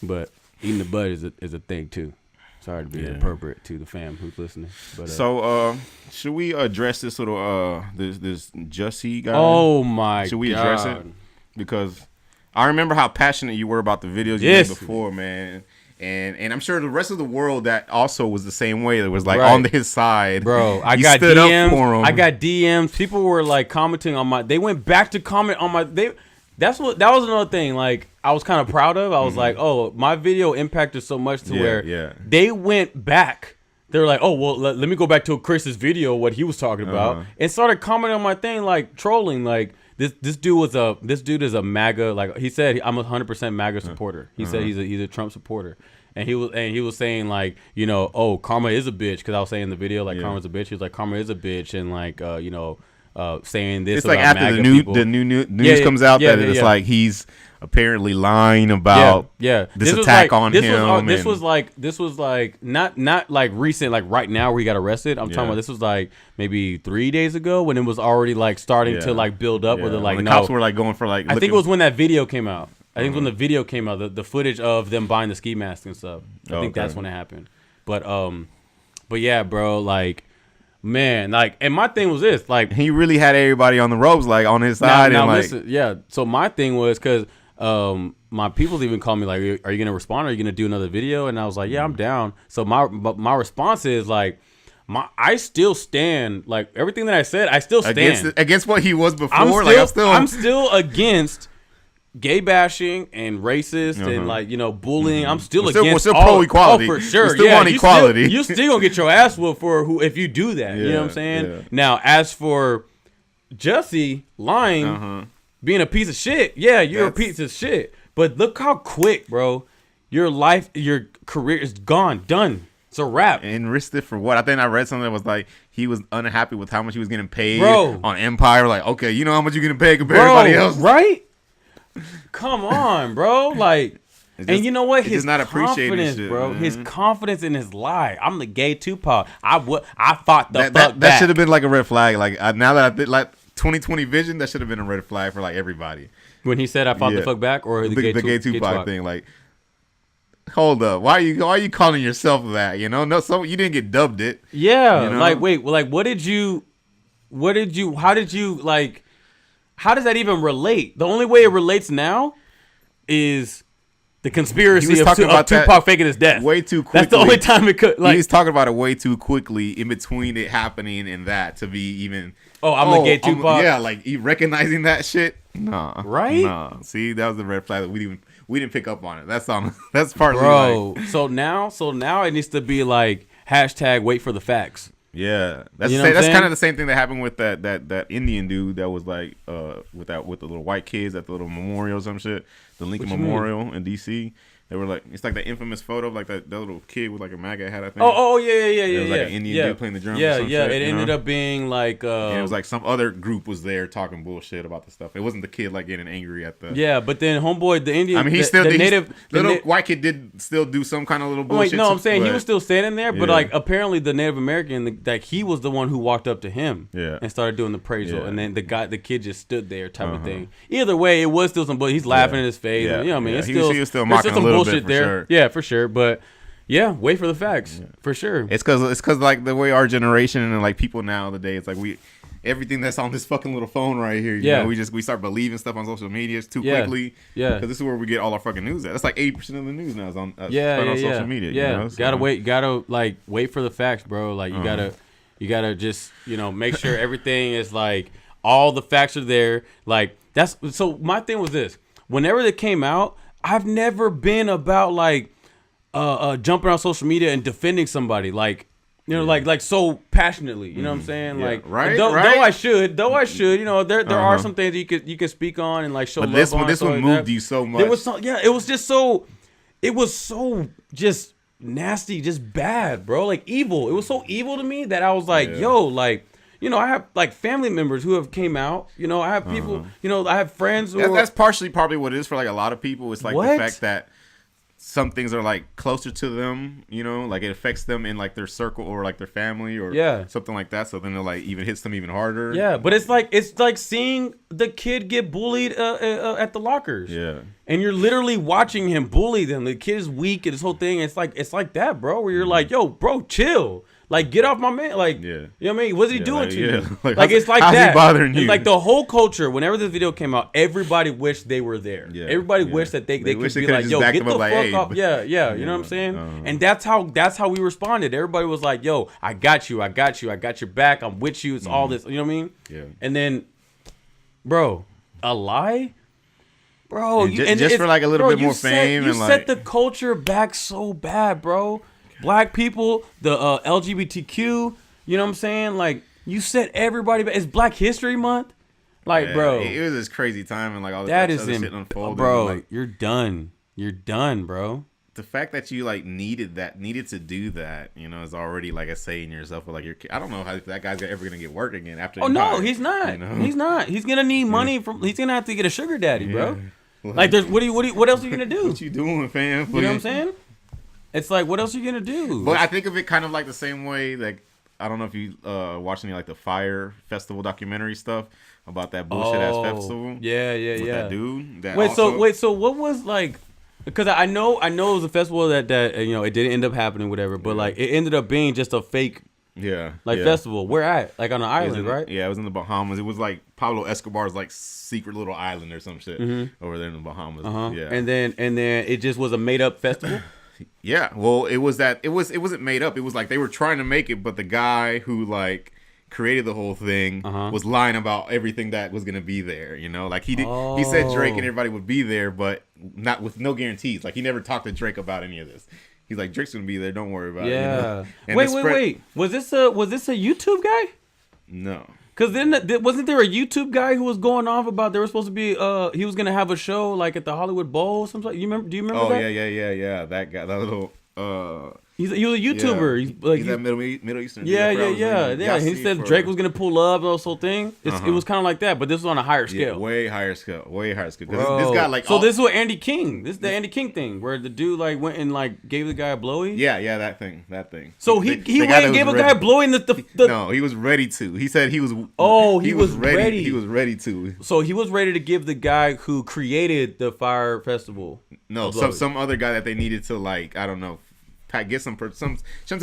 but eating the bud is a thing too. Sorry to be inappropriate to the fam who's listening. But so should we address this little this Jussie guy? Oh my god. Should we address it? Because I remember how passionate you were about the videos you made before, man. And I'm sure the rest of the world that also was the same way. It was like on his side. Bro, I got DMs. I got DMs. People were like commenting on my. They went back to comment on my. That was another thing. Like I was kind of proud of. I was like, oh, my video impacted so much to where they went back. They were like, oh well, let me go back to Chris's video, what he was talking about, and started commenting on my thing, like trolling, like. This dude is a MAGA, like he said, I'm a 100% MAGA supporter. He said he's a Trump supporter, and he was saying like, you know, oh, karma is a bitch, because I was saying in the video like karma's a bitch. He was like, karma is a bitch, and like you know, saying this. It's about like after MAGA the new news comes out that it's like he's apparently lying about this attack on him. This was like not like recent, like right now where he got arrested. I'm talking about this was like maybe 3 days ago when it was already like starting to like build up where they're like, the cops were like going for like. I think it was when that video came out. I think when the video came out, the footage of them buying the ski mask and stuff. I think that's when it happened. But yeah, bro, like. Man, like, and my thing was this, like, he really had everybody on the ropes, like on his side. Now like, listen, so my thing was because my people's even called me like, are you gonna respond? Or are you gonna do another video? And I was like, yeah, I'm down. So my response is like, I still stand, like everything that I said, I still stand against what he was before. I'm still against gay bashing and racist and like, you know, bullying. I'm still against. We're still pro equality. Oh, for sure. We still want equality. You still gonna get your ass whooped if you do that. You know what I'm saying? Yeah. Now, as for Jussie lying, being a piece of shit, you're a piece of shit. But look how quick, bro. Your life, your career is gone, done. It's a wrap. And risked it for what? I think I read something that was like he was unhappy with how much he was getting paid on Empire. Like, okay, you know how much you're getting paid compared to everybody else, right? Come on, bro. Like, and you know what? His not confidence, shit, bro. Man. His confidence in his lie. I'm the gay Tupac. I fought the fuck back. That should have been like a red flag. Like now that I think like 2020 vision, that should have been a red flag for like everybody. When he said I fought the fuck back, or the gay Tupac thing, like. Hold up! Why are you calling yourself that? You know, so you didn't get dubbed it. Yeah, you know? Like wait, like how did you like? How does that even relate? The only way it relates now is the conspiracy of Tupac faking his death. Way too quickly. That's the only time it could. Like, he was talking about it way too quickly in between it happening and that to be even. Oh, I'm the gay Tupac. Like recognizing that shit. Nah, right? Nah. See, that was the red flag that we didn't pick up on it. That's on. That's partly. Bro, like, so now it needs to be like hashtag wait for the facts. Yeah, that's kind of the same thing that happened with that Indian dude that was like with the little white kids at the little memorial or some shit, the Lincoln Memorial in DC. They were like, it's like the infamous photo of like that little kid with like a MAGA hat, I think. Oh yeah. It was like an Indian dude playing the drums. Yeah, or some shit, it ended up being like. And it was like some other group was there talking bullshit about the stuff. It wasn't the kid like getting angry at the. Yeah, but then homeboy, the Indian. I mean, the white kid did still do some kind of little bullshit. Wait, no, I'm saying he was still standing there, but like apparently the Native American, like he was the one who walked up to him, and started doing the praisal, and then the kid just stood there, type of thing. Either way, it was still some bullshit. He's laughing in his face. Yeah. You know what I mean? It's he was still mocking some a little bullshit bit there. Sure. Yeah, for sure. But yeah, wait for the facts for sure. It's because like the way our generation and like people nowadays, it's like everything that's on this fucking little phone right here. You know, we start believing stuff on social media too quickly. Yeah, because this is where we get all our fucking news at. That's like 80% of the news now is on social media. Yeah, you know? So, gotta like wait for the facts, bro. Like you gotta just make sure everything is like all the facts are there. Like that's so. My thing was this: whenever they came out, I've never been about like jumping on social media and defending somebody like like so passionately. You know what I'm saying? Yeah. Like right. Though I should. There are some things that you can speak on and like show. But this one moved you so much. It was so just nasty, just bad, bro. Like evil. It was so evil to me that I was like, yo, like. I have like family members who have came out. I have people. I have friends. That's partially probably what it is for like a lot of people. It's like the fact that some things are like closer to them, you know, like it affects them in like their circle or like their family or something like that. So then it like even hits them even harder. Yeah, but it's like seeing the kid get bullied at the lockers. Yeah, and you're literally watching him bully them. The kid is weak and this whole thing. It's like that, bro. Where you're like, yo, bro, chill. Like, get off my man. Like, you know what I mean? What's he doing to you? Like it's like how's that. He bothering you? Like the whole culture, whenever this video came out, everybody wished they were there. Yeah, everybody wished that they could be like, yo, get the fuck off. Yeah, you know what I'm saying? And that's how we responded. Everybody was like, yo, I got you. I got your back. I'm with you. It's all this. You know what I mean? Yeah. And then, bro, a lie? Bro, and just for like a little bit more fame. You set the culture back so bad, bro. Black people, the LGBTQ, you know what I'm saying? Like, you set everybody back. It's Black History Month. Like, bro. It was this crazy time and like all this other shit unfolding. Bro, like, you're done. You're done, bro. The fact that you like needed to do that, you know, is already like a saying yourself. Like, I don't know how that guy's ever gonna get work again after. Oh no, he's not. You know? He's not. He's gonna need money from. He's gonna have to get a sugar daddy, bro. Like, there's what else are you gonna do? What you doing, fam? You know what I'm saying? It's like, what else are you gonna do? But I think of it kind of like the same way. Like, I don't know if you watch any like the Fire Festival documentary stuff about that bullshit ass festival. Yeah. That dude. So what was like? Because I know it was a festival that you know it didn't end up happening, whatever. But like it ended up being just a fake. Festival. Where at? Like on an island, right? Yeah, it was in the Bahamas. It was like Pablo Escobar's like secret little island or some shit over there in the Bahamas. Yeah. And then it just was a made up festival. Yeah, well, it wasn't made up. It was like they were trying to make it, but the guy who like created the whole thing was lying about everything that was gonna be there. You know, like he said Drake and everybody would be there, but not with no guarantees. Like he never talked to Drake about any of this. He's like, Drake's gonna be there. Don't worry about it. Yeah. You know? Wait. Was this a YouTube guy? No. Cause then wasn't there a YouTube guy who was going off about there was supposed to be he was gonna have a show like at the Hollywood Bowl or something? You remember? Do you remember that? Yeah. That guy, that little he was a YouTuber. Yeah. He's that Middle Eastern. Yeah. He said Drake was gonna pull up and this whole thing. It was kind of like that, but this was on a higher scale. Way higher scale. This guy like this is what Andy King. This is the Andy King thing where the dude like went and like gave the guy a blowy. Yeah, that thing. So he went and gave a guy a blowy and the no, he was ready to. He said he was. Oh, he was ready. He was ready to. So he was ready to give the guy who created the Fire Festival. No, some other guy that they needed to like I don't know. Get something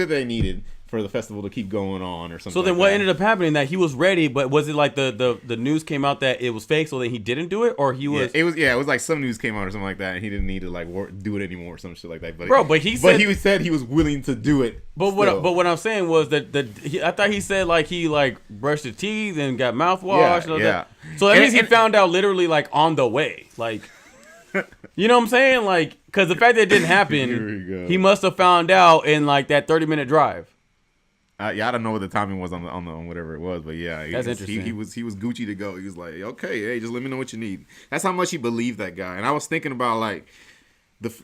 they needed for the festival to keep going on or something. So then what ended up happening that he was ready, but was it like the news came out that it was fake so that he didn't do it, or he was it was like some news came out or something like that and he didn't need to like do it anymore or some shit like that. But he said he was willing to do it. But what I'm saying was that I thought he said like he like brushed his teeth and got mouthwash. Yeah. So that means he found out literally like on the way, like. You know what I'm saying? Like, because the fact that it didn't happen, he must have found out in like that 30-minute drive. I don't know what the timing was on whatever it was, but yeah, that's interesting. He was Gucci to go. He was like, okay, hey, just let me know what you need. That's how much he believed that guy. And I was thinking about like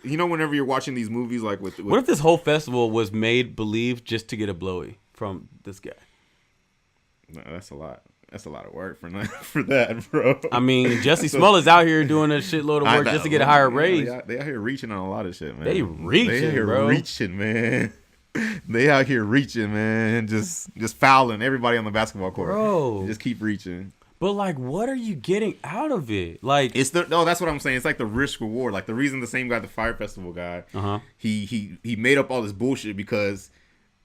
whenever you're watching these movies, like with what if this whole festival was made believe just to get a blowy from this guy? No, that's a lot. That's a lot of work for that, bro. I mean, Jussie Smollett's out here doing a shitload of work just to get a higher raise. They out here reaching on a lot of shit, man. They reaching, man. They out here reaching, man. Just fouling everybody on the basketball court. Bro. Just keep reaching. But like, what are you getting out of it? Like, that's what I'm saying. It's like the risk reward. Like the reason the same guy, the Fire Festival guy, he made up all this bullshit because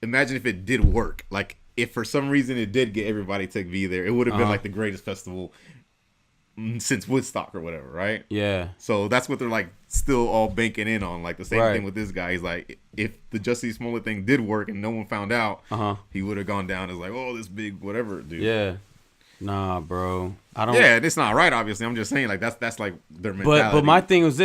imagine if it did work. Like, if for some reason it did get everybody to be there, it would have been like the greatest festival since Woodstock or whatever, right? Yeah. So that's what they're like still all banking in on. Like the same thing with this guy. He's like, if the Jussie Smollett thing did work and no one found out, he would have gone down as like, oh, this big whatever dude. Yeah. Nah, bro. I don't. Yeah, it's not right. Obviously, I'm just saying like that's like their mentality. But my thing is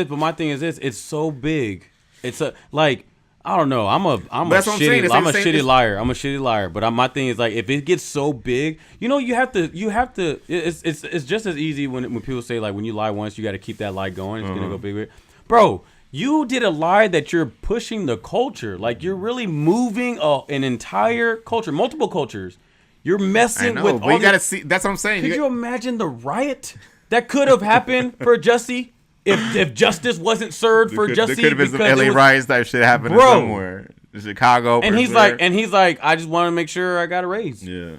this. It's so big. It's a like. I don't know. I'm a shitty liar. I'm a shitty liar. But my thing is like, if it gets so big, you know, you have to. It's just as easy when people say like, when you lie once, you got to keep that lie going. It's gonna go bigger, bro. You did a lie that you're pushing the culture. Like you're really moving an entire culture, multiple cultures. You're messing with. But you gotta see. That's what I'm saying. Could you imagine the riot that could have happened for Jussie? if justice wasn't served for Jussie, there could have been some LA riots type shit happening somewhere. Chicago. And he's like, I just want to make sure I got a raise. Yeah.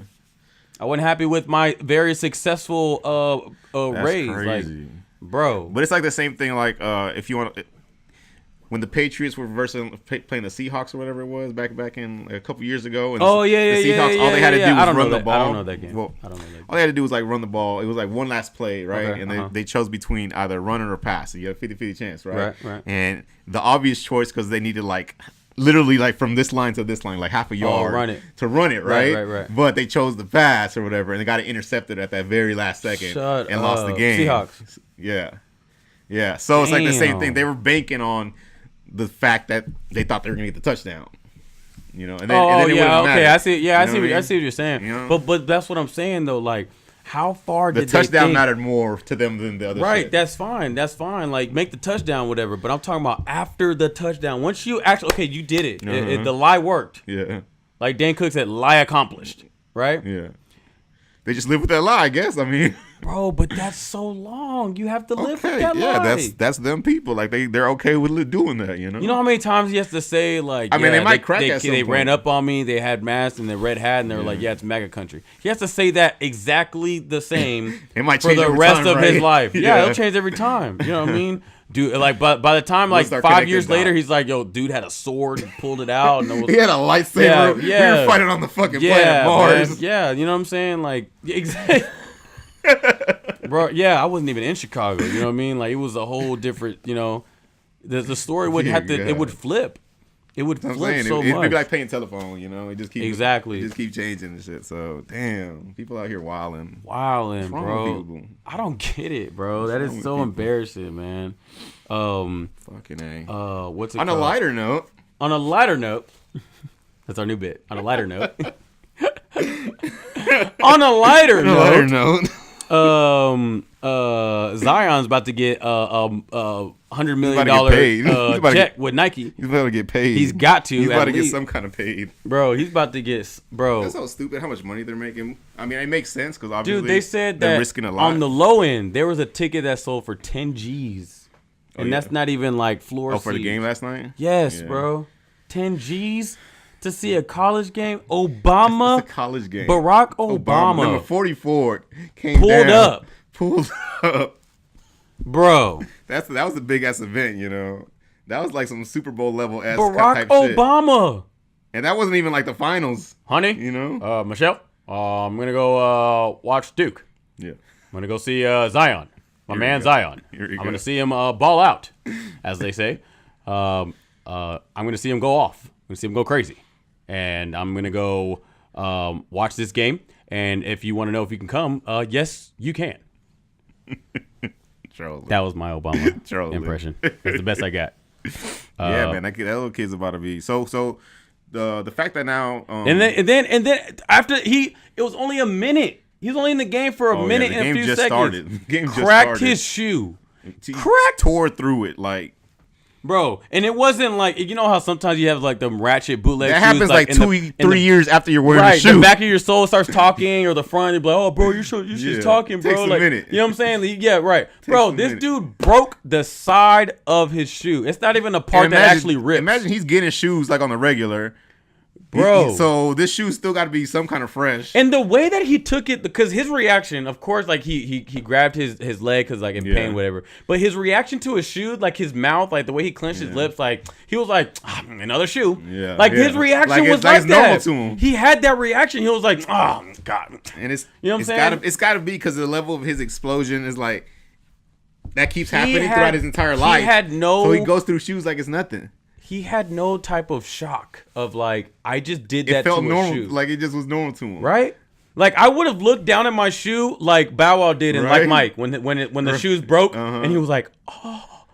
I wasn't happy with my very successful raise. Crazy. Like, bro. But it's like the same thing. Like, if you want, when the Patriots were playing the Seahawks or whatever it was back in like, a couple years ago. And the Seahawks, all they had to do was run the ball. I don't know that game. Well, I don't know that game. All they had to do was like run the ball. It was like one last play, right? Okay, and they chose between either running or pass. So you have a 50-50 chance, right? Right. And the obvious choice, because they needed like literally like from this line to this line, like half a yard to run it, right? Right. But they chose the pass or whatever, and they got it intercepted at that very last second and lost the game. Seahawks. Yeah. So it's like the same thing. They were banking on the fact that they thought they were gonna get the touchdown. You know, and then I see. Yeah, I see what you're saying. You know? But that's what I'm saying though. Like, how far did the touchdown mattered more to them than the other? Right, shit. That's fine. Like, make the touchdown, whatever. But I'm talking about after the touchdown. Once you actually, you did it. The lie worked. Yeah. Like Dan Cook said, lie accomplished. Right. Yeah. They just live with that lie, I guess. I mean, bro, but that's so long. You have to live with that lie. Yeah, that's them people. Like they're okay with doing that. You know. You know how many times he has to say like, I mean, they might crack at some They point. ran up on me. They had masks and the red hat, and they were like, yeah, it's MAGA country. He has to say that exactly the same it might for change the rest time, of right? his life. Yeah, it'll change every time. You know what I mean? Dude, like, by the time like 5 years later, he's like, yo, dude had a sword and pulled it out. And he had a lightsaber. Yeah. We were fighting on the fucking planet Mars. Man. Yeah, you know what I'm saying? Like, exactly. Bro, yeah, I wasn't even in Chicago. You know what I mean? Like, it was a whole different, you know, the story wouldn't have to, it would flip. It would flip so much. It'd be like paying telephone, you know? It just keep changing and shit. So, damn, people out here wilding. Bro. I don't get it, bro. That is so embarrassing, man. Fucking A. What's it called? On a lighter note. That's our new bit. On a lighter note. On a lighter note. Zion's about to get $100 million check with Nike. He's about to get paid. He's got to. He's about to get some kind of paid. Bro, he's about to get. Bro, that's so stupid. How much money they're making? I mean, it makes sense because obviously, dude, they said they're that risking a lot. On the low end, there was a ticket that sold for 10 G's, and that's not even like floor seats. For the game last night. Yes, bro, 10 G's. To see a college game, Obama, it's a college game. Barack Obama, number 44, came pulled up, bro. That was a big ass event, you know. That was like some Super Bowl level ass Barack type shit. Obama, and that wasn't even like the finals, honey. You know, Michelle, I'm gonna go watch Duke. Yeah, I'm gonna go see Zion, my man Zion. I'm gonna see him ball out, as they say. I'm gonna see him go off. I'm gonna see him go crazy. And I'm going to go watch this game. And if you want to know if you can come, yes, you can. That was my Obama impression. That's the best I got. Yeah, man, that little kid's about to be. So the fact that now and then after it was only a minute. He was only in the game for a minute and a few seconds. The game just cracked started. His shoe. Tore through it like. Bro, and it wasn't like, you know how sometimes you have like them ratchet bootleg that shoes. That happens like 3 years after you're wearing the shoe. The back of your soul starts talking, or the front, you're like, oh, bro, you're just talking, bro. Takes like, a minute. You know what I'm saying? Yeah, right. Bro, this dude broke the side of his shoe. It's not even a part that actually ripped. Imagine he's getting shoes like on the regular. Bro. So this shoe still got to be some kind of fresh. And the way that he took it, because his reaction, of course, like he grabbed his leg because like in pain, whatever. But his reaction to his shoe, like his mouth, like the way he clenched his lips, like he was like, another shoe. Yeah. Like his reaction was like that. Normal to him. He had that reaction. He was like, oh God. And it's you know what I'm saying? It's got to be because the level of his explosion is like that keeps happening throughout his entire life. So he goes through shoes like it's nothing. He had no type of shock of like, I just did that. It felt to normal, a shoe. like it just was normal to him, right? Like I would have looked down at my shoe like Bow Wow did in Like Mike when the shoes broke, and he was like, oh,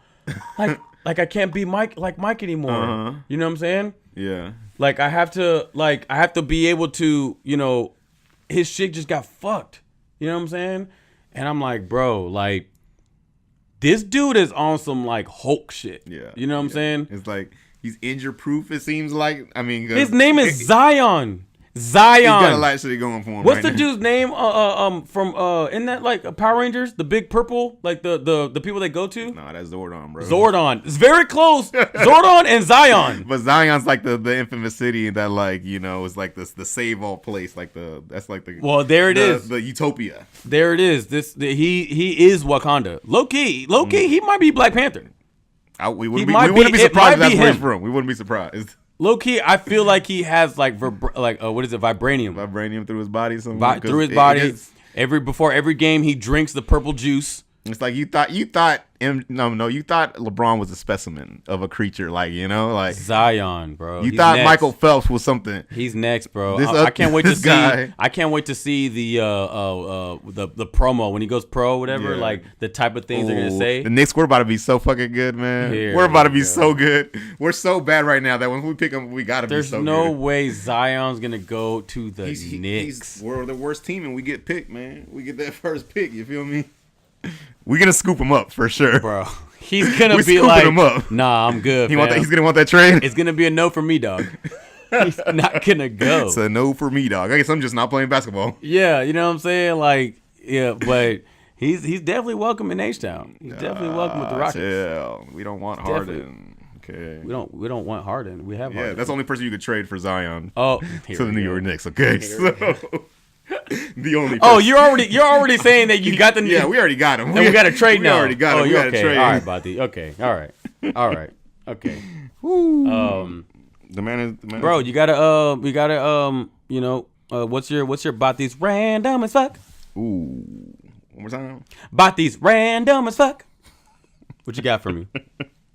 like I can't be Mike anymore. You know what I'm saying? Yeah. Like I have to be able to, you know, his shit just got fucked. You know what I'm saying? And I'm like, bro, like this dude is on some like Hulk shit. Yeah. You know what I'm saying? It's like he's injury proof. It seems like. I mean, his name is Zion. Zion. He's got a lot of shit going for him. What's right the dude's name? From in that like Power Rangers, the big purple, like the people they go to. No, that's Zordon, bro. Zordon. It's very close. Zordon and Zion. But Zion's like the infamous city that like is like the save all place, like that's like the well there it is, the utopia. There it is. He is Wakanda. Low key, he might be Black Panther. We wouldn't be surprised if that's where he's from. We wouldn't be surprised. Low key, I feel like he has like what is it? Vibranium through his body. Through his body. Before every game, he drinks the purple juice. It's like you thought you thought LeBron was a specimen of a creature, like Zion, bro. You thought next. Michael Phelps was something. He's next, bro. I can't wait to see. I can't wait to see the promo when he goes pro, whatever. Yeah. Like the type of things they're gonna say. The Knicks, we're about to be so fucking good, man. We're about to be so good. We're so bad right now that when we pick them, we gotta be so good. There's no way Zion's gonna go to the Knicks. We're the worst team, and we get picked, man. We get that first pick. You feel me? We're gonna scoop him up for sure, bro. He's gonna be like, him up. Nah, I'm good. He's gonna want that trade. It's gonna be a no for me, dog. He's not gonna go. It's a no for me, dog. I guess I'm just not playing basketball. Yeah, you know what I'm saying? Like, yeah, but he's definitely welcome in H-Town. He's definitely welcome with the Rockets. Yeah, we don't want Harden. Okay. We don't want Harden. We have Harden. Yeah, that's the only person you could trade for Zion. Oh, to the New York Knicks. Okay, so. The only person. Oh, you're already saying that you got the yeah, we already got him. And we got to trade now. We already got him. You okay? Trade. All right, Bhakti. Okay. All right. Okay. Woo. The man is bro. You gotta what's your Bhakti's random as fuck? Ooh. One more time. Bhakti's random as fuck. What you got for me?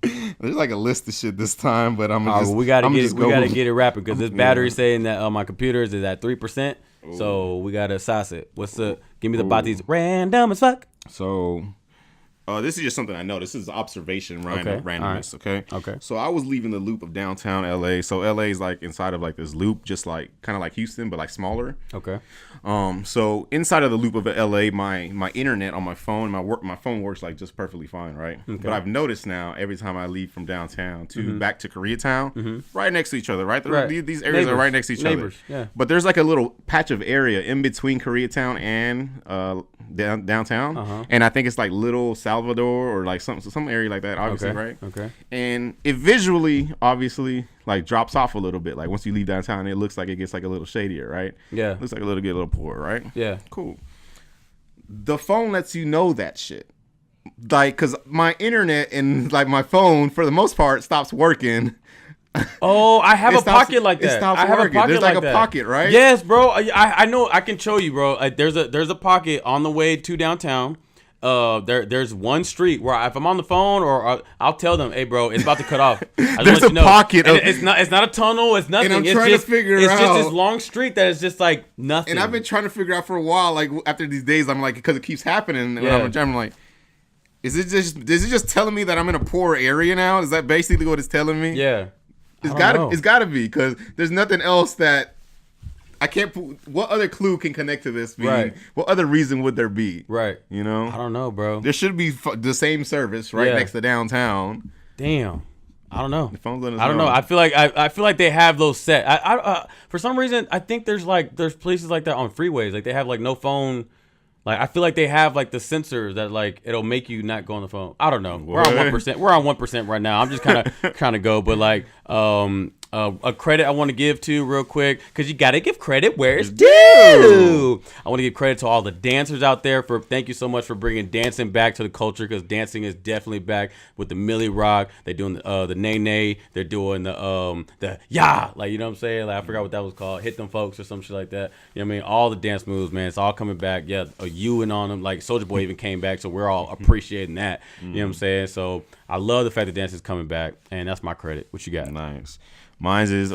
There's like a list of shit this time, but we gotta get it rapping because this battery saying that my computer is at 3%. Ooh. So we gotta sauce it. Give me the Bhakti's random as fuck. So this is just something I know. This is observation, randomness. Right. Okay. So I was leaving the loop of downtown LA. So LA is like inside of like this loop, just like kind of like Houston, but like smaller. Okay. So inside of the loop of LA, my internet on my phone, my phone works like just perfectly fine, right? Okay. But I've noticed now every time I leave from downtown to back to Koreatown, right next to each other, right? These areas are right next to each other. Yeah. But there's like a little patch of area in between Koreatown and downtown, and I think it's like Little Salvador or like some area like that, obviously, right? Okay. And it visually, obviously, like drops off a little bit. Like once you leave downtown, it looks like it gets like a little shadier, right? Yeah. Looks like a little poor, right? Yeah. Cool. The phone lets you know that shit. Like, cause my internet and like my phone, for the most part, stops working. Oh, I have a pocket like that. It stops working. There's like a pocket, right? Yes, bro. I know. I can show you, bro. There's a pocket on the way to downtown. There's one street where if I'm on the phone or I'll tell them, hey, bro, it's about to cut off. There's a pocket. It's not a tunnel. It's nothing. And I'm trying to figure it out. It's just this long street that is just like nothing. And I've been trying to figure out for a while. Like after these days, I'm like, because it keeps happening. And I'm like, is it just telling me that I'm in a poor area now? Is that basically what it's telling me? Yeah. It's gotta be, because there's nothing else that I can't put. What other clue can connect to this? Right. What other reason would there be? Right. You know? I don't know, bro. There should be the same service next to downtown. Damn. I don't know. The phone's letting us I don't know. I feel like they have those set. I for some reason I think there's places like that on freeways. Like they have like no phone. Like I feel like they have like the sensors that like it'll make you not go on the phone. I don't know. We're on 1%. We're on 1% right now. I'm just kind of trying to go, but like a credit I want to give to real quick, because you got to give credit where it's due. I want to give credit to all the dancers out there thank you so much for bringing dancing back to the culture, because dancing is definitely back with the Millie Rock. They're doing the Nay Nay. They're doing the yeah, like, you know what I'm saying? Like I forgot what that was called. Hit them folks or some shit like that. You know what I mean? All the dance moves, man. It's all coming back. Yeah, you and on them. Like Soulja Boy even came back, so we're all appreciating that. You know what I'm saying? So I love the fact that dance is coming back, and that's my credit. What you got? Nice. Mine is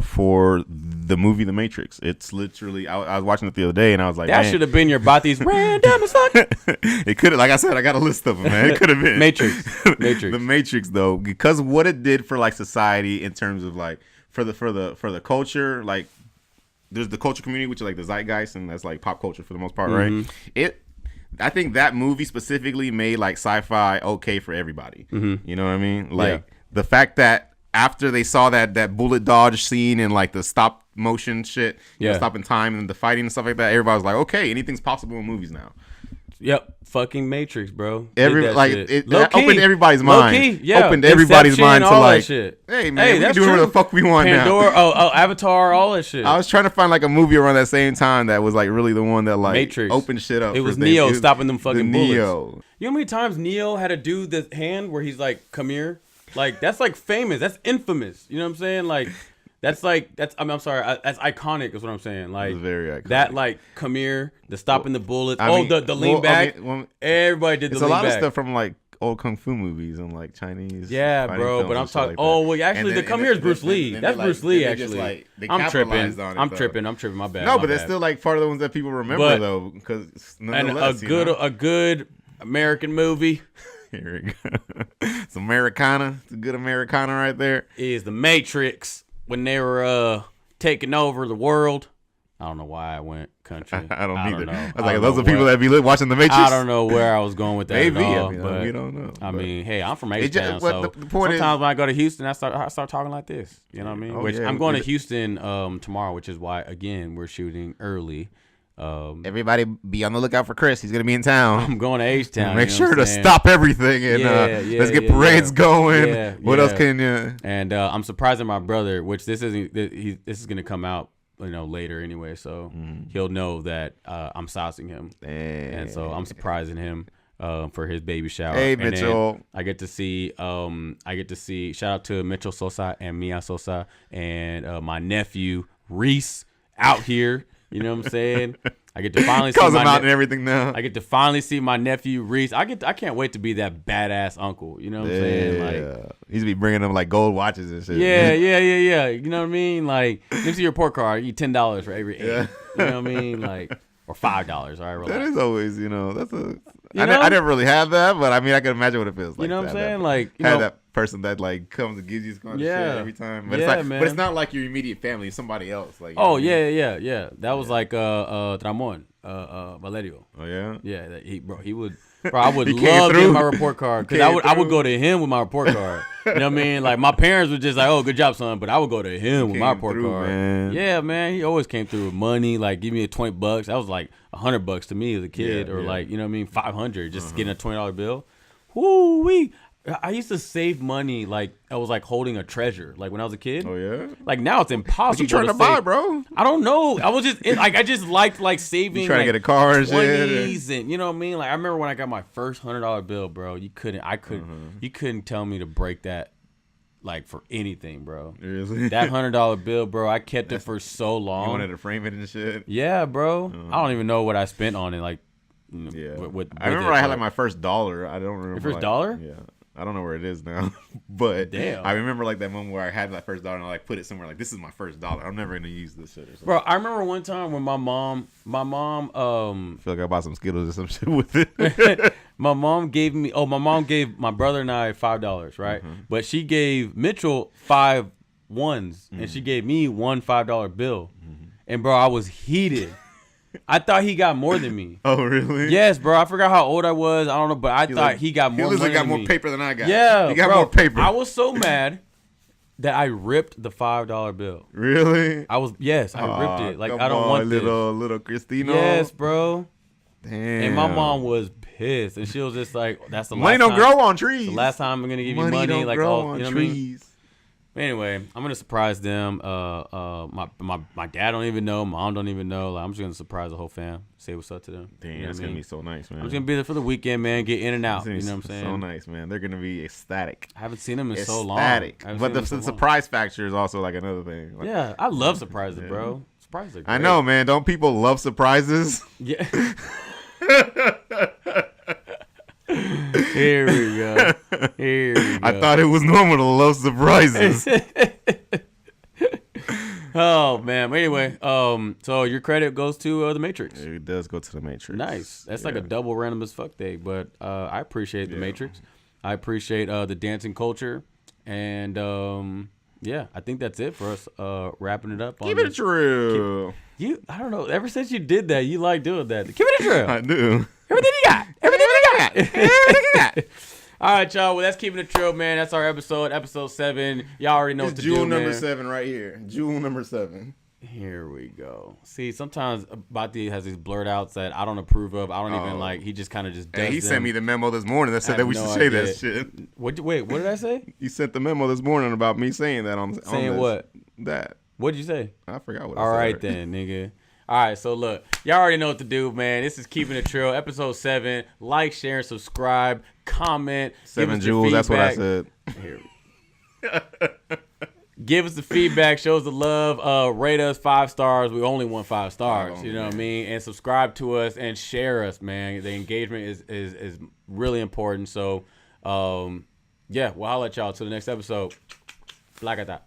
for the movie The Matrix. It's literally, I was watching it the other day and I was like, that should have been your Bhakti's random as fuck. It could have, like I said, I got a list of them, man. It could have been Matrix. The Matrix, though, because what it did for like society in terms of like for the culture, like there's the culture community, which is like the zeitgeist, and that's like pop culture for the most part, right? I think that movie specifically made like sci-fi okay for everybody. You know what I mean? Like the fact that after they saw that bullet dodge scene and like the stop motion shit, stopping time and the fighting and stuff like that, everybody was like, okay, anything's possible in movies now. Yep, fucking Matrix, bro. It opened everybody's mind. Yeah. Opened everybody's mind to like, shit. Hey man, we can do whatever the fuck we want Pandora, now. Avatar, all that shit. I was trying to find like a movie around that same time that was like really the one that like Matrix. Opened shit up. It was Neo stopping them fucking bullets. Neo. You know how many times Neo had to do the hand where he's like, come here? Like, that's like famous. That's infamous. You know what I'm saying? Like, that's I'm sorry. That's iconic is what I'm saying. Like, very iconic. That, like, come here, the stopping the bullets. The lean back. Everybody did the lean back. It's a lot of stuff from, like, old kung fu movies and, like, Chinese. Yeah, bro. But I'm talking. Actually, the come here is Bruce Lee. That's Bruce Lee, actually. I'm tripping. I'm tripping. My bad. No, but it's still, like, part of the ones that people remember, though. Because nonetheless, a good American movie. Here we go. It's Americana. It's a good Americana right there. Is The Matrix when they were taking over the world. I don't know why I went country. I don't either. Know. I was like, those are people that be watching The Matrix. I don't know where I was going with that. Maybe. But we don't know. I mean, hey, I'm from H-Town, so sometimes when I go to Houston, I start talking like this. You know what I mean? I'm going to Houston tomorrow, which is why, again, we're shooting early. Everybody be on the lookout for Chris. He's gonna be in town. I'm going to H-Town. Make sure to stop everything and let's get parades going. What else can you? And I'm surprising my brother, which this is gonna come out later anyway, so he'll know that I'm saucing him. And so I'm surprising him for his baby shower. Hey, and Mitchell. I get to see shout out to Mitchell Sosa and Mia Sosa and my nephew Reese out here. You know what I'm saying? I get to finally see him out and everything now. I get to finally see my nephew Reese. I can't wait to be that badass uncle. You know what I'm saying? Like, he's be bringing them like gold watches and shit. Yeah. You know what I mean? Like, let me see your report card. You $10 for every 8. You know what I mean? Like, or $5. All right, relax. That is always, that's a. I never really had that, but I mean, I can imagine what it feels like. You know what I'm saying? Like, that person that like comes and gives you shit every time. But but it's not like your immediate family. It's somebody else. Like, yeah. That was like Ramon, Valerio. Oh yeah. Yeah, he would. Bro, I would love getting my report card because I would go to him with my report card. You know what I mean? Like, my parents were just like, "Oh, good job, son," but I would go to him with my report card. Man. Yeah, man, he always came through with money. Like, give me $20. That was like $100 to me as a kid, or like, you know what I mean, $500 just getting a $20 bill. Woo wee. I used to save money like I was like holding a treasure. Like when I was a kid. Oh yeah. Like now it's impossible. What you trying to buy, bro? I don't know. I was just I just liked like saving. You trying to get a car and shit. And you know what I mean? Like I remember when I got my first $100 bill, bro. You couldn't tell me to break that like for anything, bro. Seriously? That $100 bill, bro. I kept it for so long. You wanted to frame it and shit. Yeah, bro. I don't even know what I spent on it. Like. Yeah. I remember I had like my first $1. I don't remember. Your first $1? Yeah. I don't know where it is now, but damn. I remember like that moment where I had that first $1 and I like put it somewhere like this is my first $1. I'm never gonna use this shit or something. Bro, I remember one time when my mom I feel like I bought some Skittles or some shit with it. my mom gave my brother and I $5, right? Mm-hmm. But she gave Mitchell 5 ones and she gave me one $5 bill. Mm-hmm. And bro, I was heated. I thought he got more than me. Oh, really? Yes, bro. I forgot how old I was. I don't know, but I thought he got more money than me. He got more paper than I got. Yeah, he got more paper. I was so mad that I ripped the $5 bill. Really? I ripped it. Like, I don't want this. Little Christina. Yes, bro. Damn. And my mom was pissed. And she was just like, that's the money last don't grow on trees. The last time I'm going to give you money. Don't like, grow you on know trees. What I mean? Anyway, I'm gonna surprise them. My dad don't even know. Mom don't even know. Like, I'm just gonna surprise the whole fam. Say what's up to them. Damn, you know that's gonna be so nice, man. I'm just gonna be there for the weekend, man. Get in and out. You know what I'm saying? So nice, man. They're gonna be ecstatic. I haven't seen them in so long. But the surprise factor is also like another thing. Like, yeah, I love surprises, bro. Surprises are great. I know, man. Don't people love surprises? Yeah. Here we go. I thought it was normal to love surprises. Oh man. Anyway, so your credit goes to The Matrix. It does go to The Matrix. Nice. That's like a double random as fuck day, but I appreciate The Matrix. I appreciate the dancing culture, and I think that's it for us. Wrapping it up. Keep it true. I don't know. Ever since you did that, you like doing that. Keep it true. I do. Everything you got. All right, y'all. Well, that's Keeping It Trill, man. That's our episode 7. Y'all already know what to do, Jewel man. number 7 right here. Jewel number 7. Here we go. See, sometimes Bhakti has these blurt outs that I don't approve of. I don't even like. He just kind of just does. And he sent me the memo this morning that said that we should say that shit. Wait, what did I say? You sent the memo this morning about me saying that on saying what? That. What did you say? I forgot what. All right then, nigga. All right, so look, y'all already know what to do, man. This is Keeping It Trill, episode 7. Like, share, and subscribe. Comment. 7 jewels. That's what I said. Here. Give us the feedback, show us the love, rate us 5 stars. We only want 5 stars, you know what I mean? And subscribe to us and share us, man. The engagement is really important. So, yeah, we'll holler at y'all till the next episode. Like I thought.